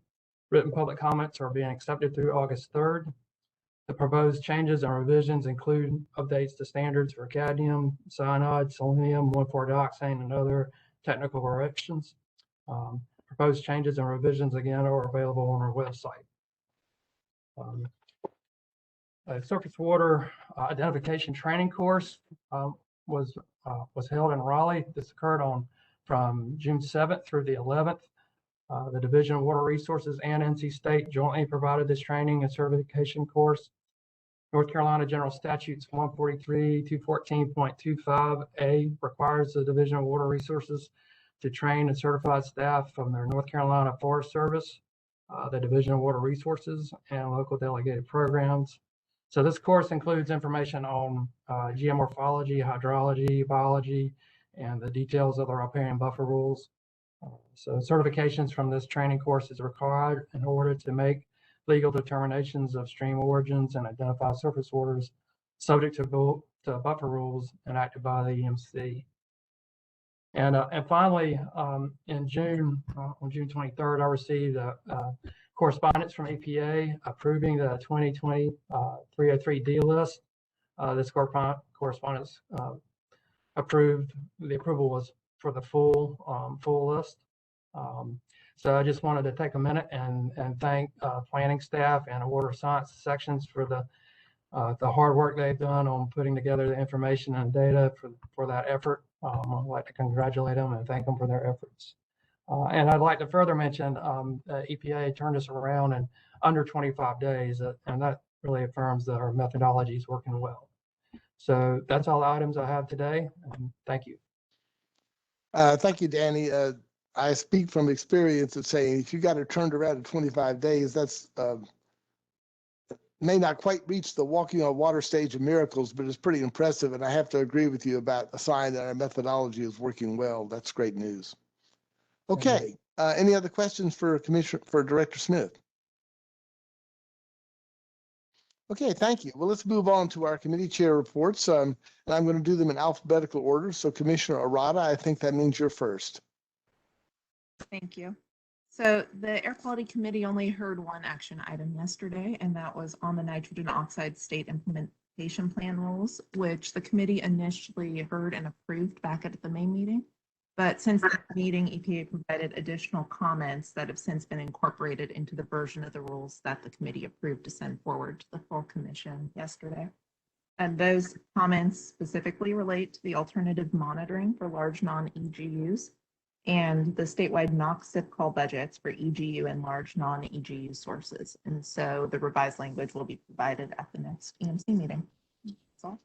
Speaker 18: Written public comments are being accepted through August 3rd. The proposed changes and revisions include updates to standards for cadmium, cyanide, selenium, 1,4-dioxane, and other technical corrections. Proposed changes and revisions again are available on our website. A surface water identification training course was held in Raleigh. This occurred from June 7th through the 11th. The Division of Water Resources and NC State jointly provided this training and certification course. North Carolina General Statutes 143-214.25A requires the Division of Water Resources to train and certify staff from their North Carolina Forest Service, the Division of Water Resources, and local delegated programs. So this course includes information on geomorphology, hydrology, biology, and the details of the riparian buffer rules. So certifications from this training course is required in order to make legal determinations of stream origins and identify surface waters subject to buffer rules enacted by the EMC. And finally, in June, on June 23rd, I received a correspondence from EPA approving the 2020 303D list. This correspondence approved, the approval was for the full list. So I just wanted to take a minute and thank planning staff and water science sections for the hard work they've done on putting together the information and data for that effort. I'd like to congratulate them and thank them for their efforts. And I'd like to further mention EPA turned us around in under 25 days, and that really affirms that our methodology is working well. So that's all the items I have today. Thank you.
Speaker 1: Thank you, Danny. I speak from experience of saying if you got it turned around in 25 days, that's may not quite reach the walking on water stage of miracles, but it's pretty impressive. And I have to agree with you about a sign that our methodology is working well. That's great news. Okay. Any other questions for Director Smith? Okay, thank you. Well, let's move on to our committee chair reports. And I'm going to do them in alphabetical order. So Commissioner Arata, I think that means you're first.
Speaker 12: Thank you. So the Air Quality Committee only heard one action item yesterday, and that was on the nitrogen oxide state implementation plan rules, which the committee initially heard and approved back at the May meeting. But since the meeting, EPA provided additional comments that have since been incorporated into the version of the rules that the committee approved to send forward to the full commission yesterday. And those comments specifically relate to the alternative monitoring for large non-EGUs and the statewide NOx SIP call budgets for EGU and large non-EGU sources. And so the revised language will be provided at the next EMC meeting. That's all.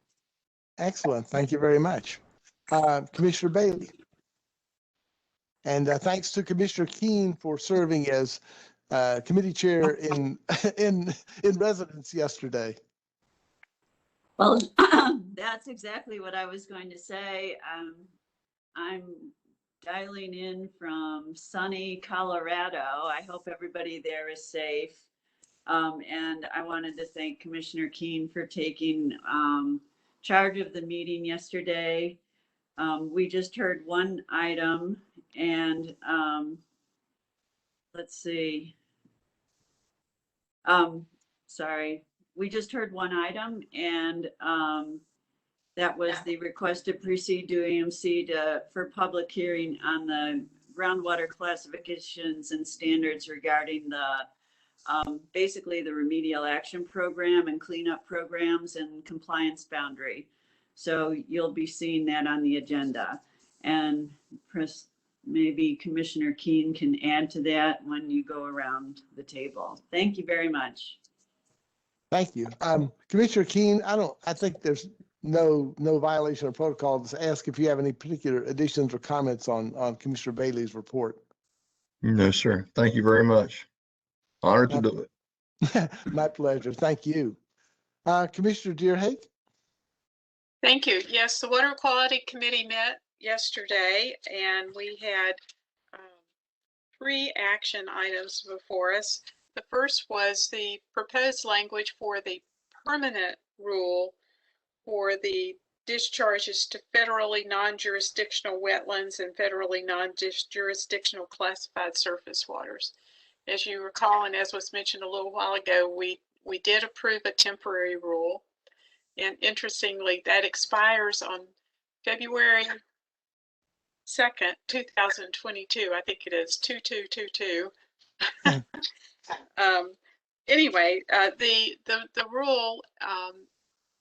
Speaker 1: Excellent. Thank you very much. Commissioner Bailey. And thanks to Commissioner Keen for serving as committee chair in residence yesterday.
Speaker 9: Well, that's exactly what I was going to say. I'm dialing in from sunny Colorado. I hope everybody there is safe. And I wanted to thank Commissioner Keen for taking charge of the meeting yesterday. We just heard one item, and let's see. Sorry, we just heard one item, and that was the request to proceed to EMC for public hearing on the groundwater classifications and standards regarding the basically the remedial action program and cleanup programs and compliance boundary. So you'll be seeing that on the agenda, and maybe Commissioner Keen can add to that when you go around the table. Thank you very much.
Speaker 1: Thank you. Commissioner Keen, I think there's no violation of protocol to ask if you have any particular additions or comments on Commissioner Bailey's report.
Speaker 5: No, sir. Thank you very much. Honored to do it.
Speaker 1: My pleasure. Thank you. Commissioner Deerhake?
Speaker 6: Thank you. Yes, the Water Quality Committee met yesterday, and we had 3 action items before us. The first was the proposed language for the permanent rule for the discharges to federally non-jurisdictional wetlands and federally non-jurisdictional classified surface waters. As you recall, and as was mentioned a little while ago, we did approve a temporary rule. And interestingly, that expires on February 2nd, 2022. I think it is 2222. Anyway, the rule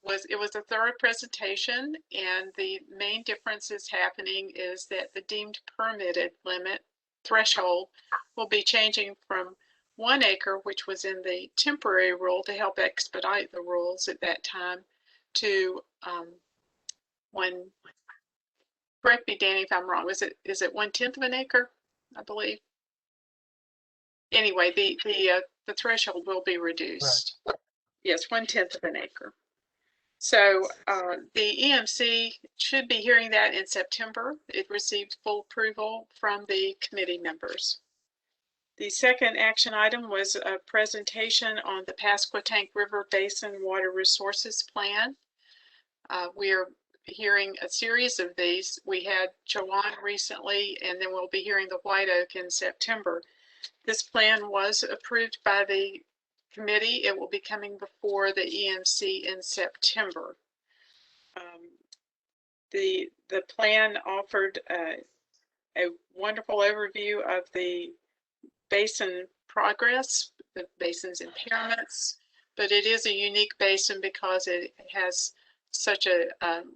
Speaker 6: was a thorough presentation, and the main difference is happening is that the deemed permitted limit threshold will be changing from 1 acre, which was in the temporary rule to help expedite the rules at that time, to one. Correct me, Danny, if I'm wrong. Is it 1/10 of an acre? I believe. Anyway, the threshold will be reduced. Right. Yes, 1/10 of an acre. So the EMC should be hearing that in September. It received full approval from the committee members. The second action item was a presentation on the Pasquotank River Basin Water Resources Plan. We are hearing a series of these. We had Chowan recently, and then we'll be hearing the White Oak in September. This plan was approved by the committee. It will be coming before the EMC in September. The plan offered a wonderful overview of the basin progress, the basin's impairments, but it is a unique basin because it has such a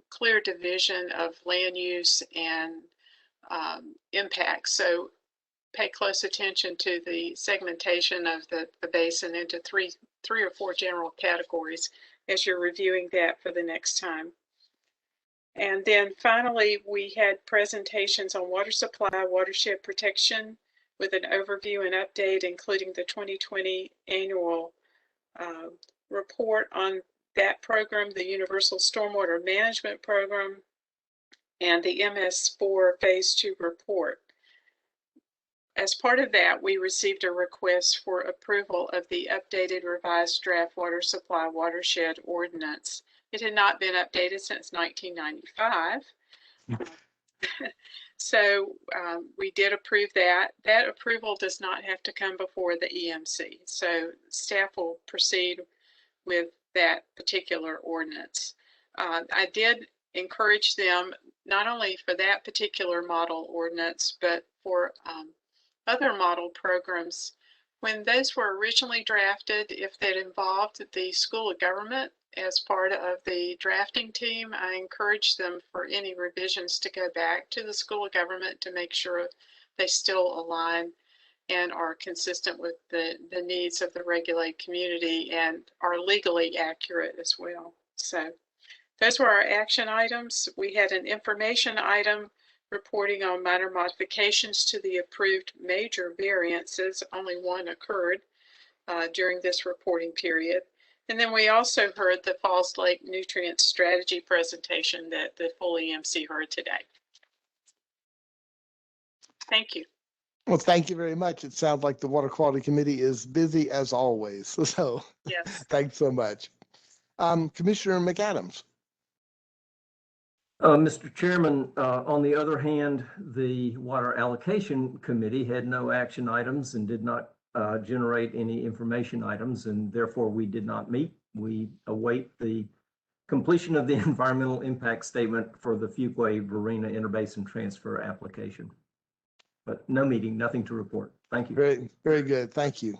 Speaker 6: clear division of land use and impact. So pay close attention to the segmentation of the basin into three or four general categories as you're reviewing that for the next time. And then finally, we had presentations on water supply, watershed protection with an overview and update, including the 2020 annual report on that program, the Universal Stormwater Management Program, and the MS4 Phase 2 report. As part of that, we received a request for approval of the updated revised draft water supply watershed ordinance. It had not been updated since 1995. So we did approve that. That approval does not have to come before the EMC. So staff will proceed with that particular ordinance. I did encourage them not only for that particular model ordinance, but for other model programs. When those were originally drafted, if that involved the School of Government, as part of the drafting team. I encourage them for any revisions to go back to the School of Government to make sure they still align and are consistent with the needs of the regulated community and are legally accurate as well. So those were our action items. We had an information item reporting on minor modifications to the approved major variances. Only one occurred during this reporting period. And then we also heard the Falls Lake Nutrient Strategy presentation that the full EMC heard today. Thank you.
Speaker 1: Well, thank you very much. It sounds like the Water Quality Committee is busy as always. So
Speaker 6: yes,
Speaker 1: thanks so much. Commissioner McAdams.
Speaker 3: Mr. Chairman, on the other hand, the Water Allocation Committee had no action items and did not generate any information items, and therefore we did not meet. We await the completion of the environmental impact statement for the Fuquay-Varina Interbasin Transfer application. But no meeting, nothing to report. Thank you.
Speaker 1: Very, very good. Thank you.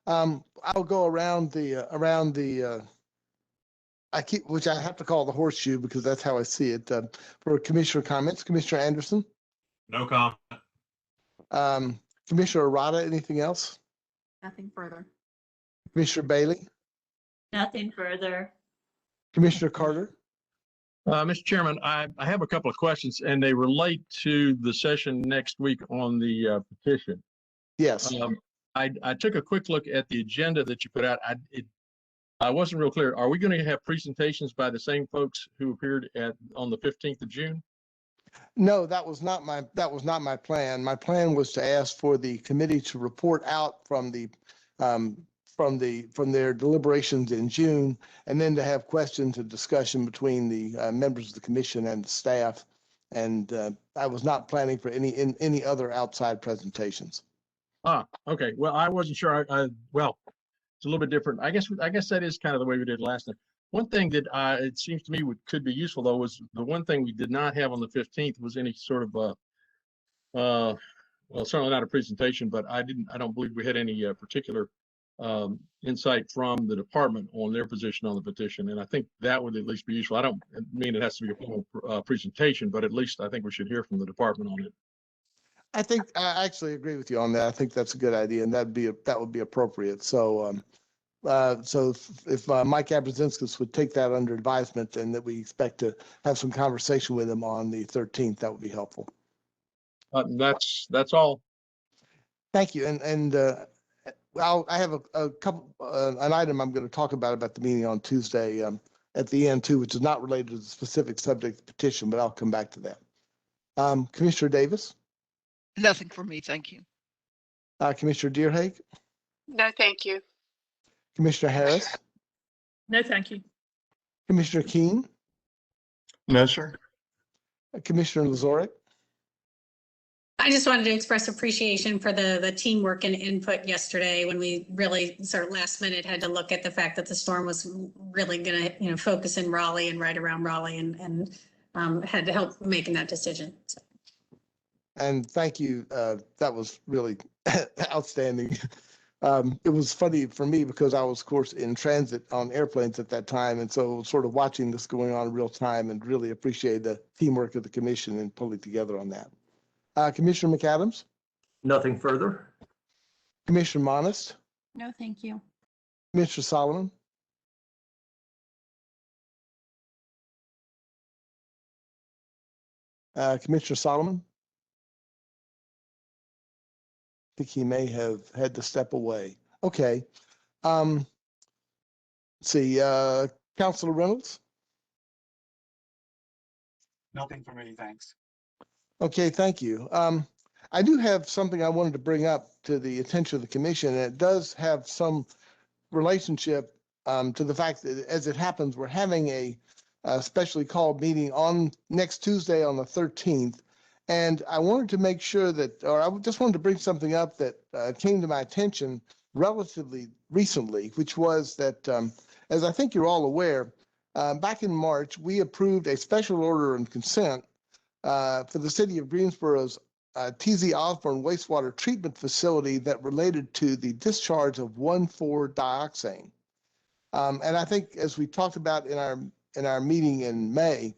Speaker 1: I'll go around the which I have to call the horseshoe because that's how I see it. For commissioner comments, Commissioner Anderson.
Speaker 19: No comment.
Speaker 1: Commissioner Arata, anything else?
Speaker 12: Nothing further.
Speaker 1: Commissioner Bailey.
Speaker 9: Nothing further.
Speaker 1: Commissioner Carter.
Speaker 10: Mr. Chairman, I have a couple of questions, and they relate to the session next week on the petition.
Speaker 1: Yes.
Speaker 10: I took a quick look at the agenda that you put out. I wasn't real clear. Are we going to have presentations by the same folks who appeared on the 15th of June?
Speaker 1: No, that was not my plan. My plan was to ask for the committee to report out from their deliberations in June, and then to have questions and discussion between the members of the commission and the staff. And I was not planning for any other outside presentations.
Speaker 10: Okay. Well, I wasn't sure. Well, it's a little bit different. I guess that is kind of the way we did last time. One thing that it seems to me could be useful though was the one thing we did not have on the 15th was any sort of well, certainly not a presentation, but I don't believe we had any particular insight from the department on their position on the petition, and I think that would at least be useful. I don't mean it has to be a formal presentation, but at least I think we should hear from the department on it.
Speaker 1: I think I actually agree with you on that. I think that's a good idea, and that would be appropriate. So, if Mike Abrazinskis would take that under advisement, and that we expect to have some conversation with him on the 13th, that would be helpful.
Speaker 10: That's all.
Speaker 1: Thank you, and I have a couple an item I'm going to talk about the meeting on Tuesday at the end too, which is not related to the specific subject of the petition, but I'll come back to that. Commissioner Davis.
Speaker 4: Nothing for me, thank you.
Speaker 1: Commissioner Deerhake.
Speaker 6: No, thank you.
Speaker 1: Commissioner Harris.
Speaker 2: No, thank you.
Speaker 1: Commissioner Keene.
Speaker 5: No, sir.
Speaker 1: Commissioner Lazoric.
Speaker 7: I just wanted to express appreciation for the teamwork and input yesterday when we really sort of last minute had to look at the fact that the storm was really going to, focus in Raleigh and right around Raleigh and had to help making that decision. So.
Speaker 1: And thank you. That was really outstanding. It was funny for me because I was, of course, in transit on airplanes at that time. And so sort of watching this going on in real time and really appreciate the teamwork of the commission and pulling together on that. Commissioner McAdams?
Speaker 3: Nothing further.
Speaker 1: Commissioner Monist?
Speaker 13: No, thank you.
Speaker 1: Commissioner Solomon? Commissioner Solomon? I think he may have had to step away. Okay. Let's see, Councilor Reynolds?
Speaker 19: Nothing for me, thanks.
Speaker 1: Okay, thank you. I do have something I wanted to bring up to the attention of the commission, and it does have some relationship to the fact that, as it happens, we're having a specially called meeting on next Tuesday on the 13th. And I wanted to make sure that, or I just wanted to bring something up that came to my attention relatively recently, which was that, as I think you're all aware, back in March, we approved a special order and consent for the city of Greensboro's TZ Osborne wastewater treatment facility that related to the discharge of 1,4-dioxane. And I think as we talked about in our meeting in May,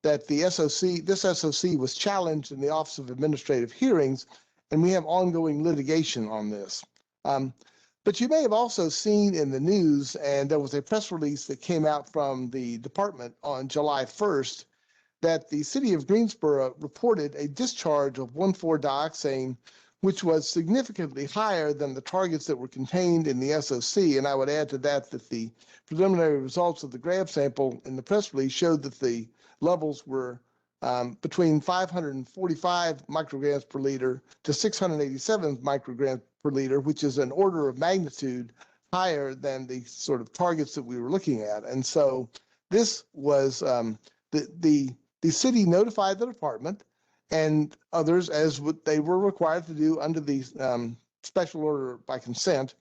Speaker 1: that this SOC was challenged in the Office of Administrative Hearings, and we have ongoing litigation on this. But you may have also seen in the news, and there was a press release that came out from the department on July 1st, that the city of Greensboro reported a discharge of 1,4-dioxane, which was significantly higher than the targets that were contained in the SOC. And I would add to that that the preliminary results of the grab sample in the press release showed that the levels were between 545 micrograms per liter to 687 micrograms per liter, which is an order of magnitude higher than the sort of targets that we were looking at. And so this was the city notified the department and others as what they were required to do under the special order by consent.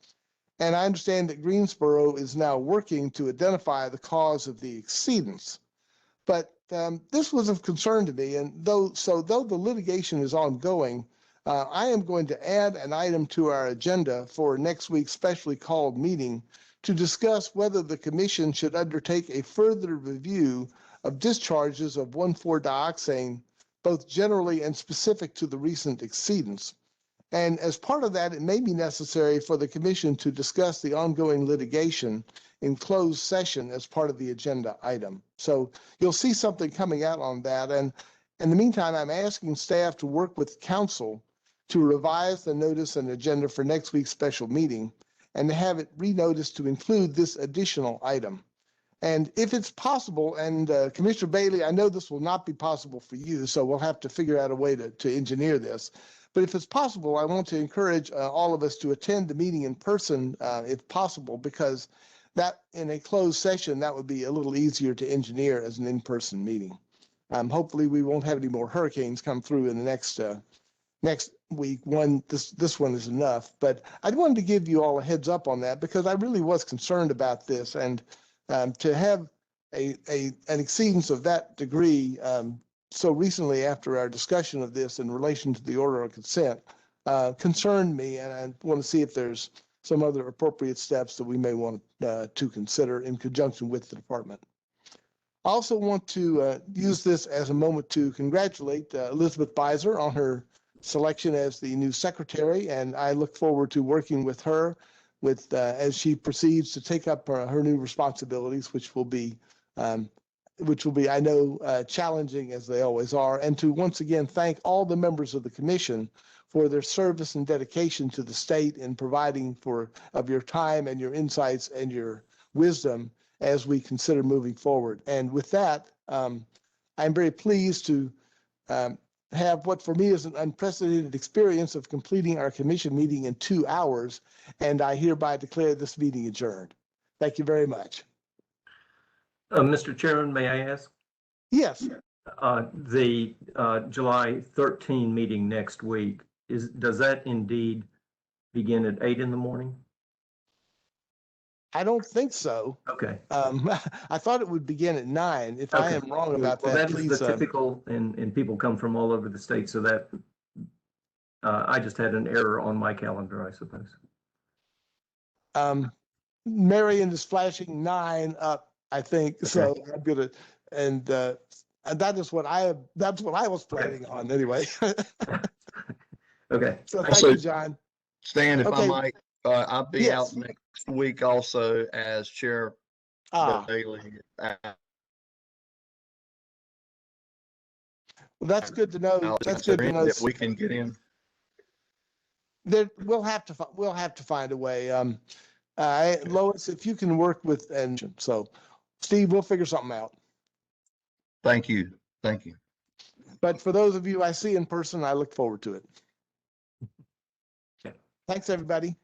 Speaker 1: And I understand that Greensboro is now working to identify the cause of the exceedance. But this was of concern to me, and though the litigation is ongoing, I am going to add an item to our agenda for next week's specially called meeting to discuss whether the commission should undertake a further review of discharges of 1,4-dioxane, both generally and specific to the recent exceedance. And as part of that, it may be necessary for the commission to discuss the ongoing litigation in closed session as part of the agenda item. So you'll see something coming out on that. And in the meantime, I'm asking staff to work with council to revise the notice and agenda for next week's special meeting and to have it renoticed to include this additional item. And if it's possible, and Commissioner Bailey, I know this will not be possible for you, so we'll have to figure out a way to engineer this. But if it's possible, I want to encourage all of us to attend the meeting in person if possible, because that in a closed session, that would be a little easier to engineer as an in-person meeting. Hopefully we won't have any more hurricanes come through in the next week. This one is enough, but I wanted to give you all a heads up on that because I really was concerned about this, and to have an exceedance of that degree so recently after our discussion of this in relation to the order of consent concerned me, and I want to see if there's some other appropriate steps that we may want to consider in conjunction with the department. I also want to use this as a moment to congratulate Elizabeth Beiser on her selection as the new secretary, and I look forward to working with her as she proceeds to take up her new responsibilities, which will be, I know, challenging as they always are, and to once again thank all the members of the commission for their service and dedication to the state in providing of your time and your insights and your wisdom as we consider moving forward. And with that, I'm very pleased to have what for me is an unprecedented experience of completing our commission meeting in 2 hours, and I hereby declare this meeting adjourned. Thank you very much.
Speaker 3: Mr. Chairman, may I ask?
Speaker 1: Yes.
Speaker 3: The July 13 meeting next week, does that indeed begin at 8 in the morning?
Speaker 1: I don't think so.
Speaker 3: Okay.
Speaker 1: I thought it would begin at 9. If I am wrong about that,
Speaker 3: that
Speaker 1: please.
Speaker 3: Is the typical, and people come from all over the state, so that I just had an error on my calendar, I suppose.
Speaker 1: Marion is flashing 9 up, I think. Okay. So I'm gonna, and that is what that's what I was planning on anyway.
Speaker 3: Okay.
Speaker 1: So thank you, John.
Speaker 5: Stan, if I might, I'll be out next week also as chair. Daily.
Speaker 1: Well, that's good to know. That's good to know.
Speaker 5: If we can get in.
Speaker 1: We'll have to find a way. Lois, if you can work with, and so Steve, we'll figure something out.
Speaker 5: Thank you. Thank you.
Speaker 1: But for those of you I see in person, I look forward to it.
Speaker 3: Okay.
Speaker 1: Thanks, everybody.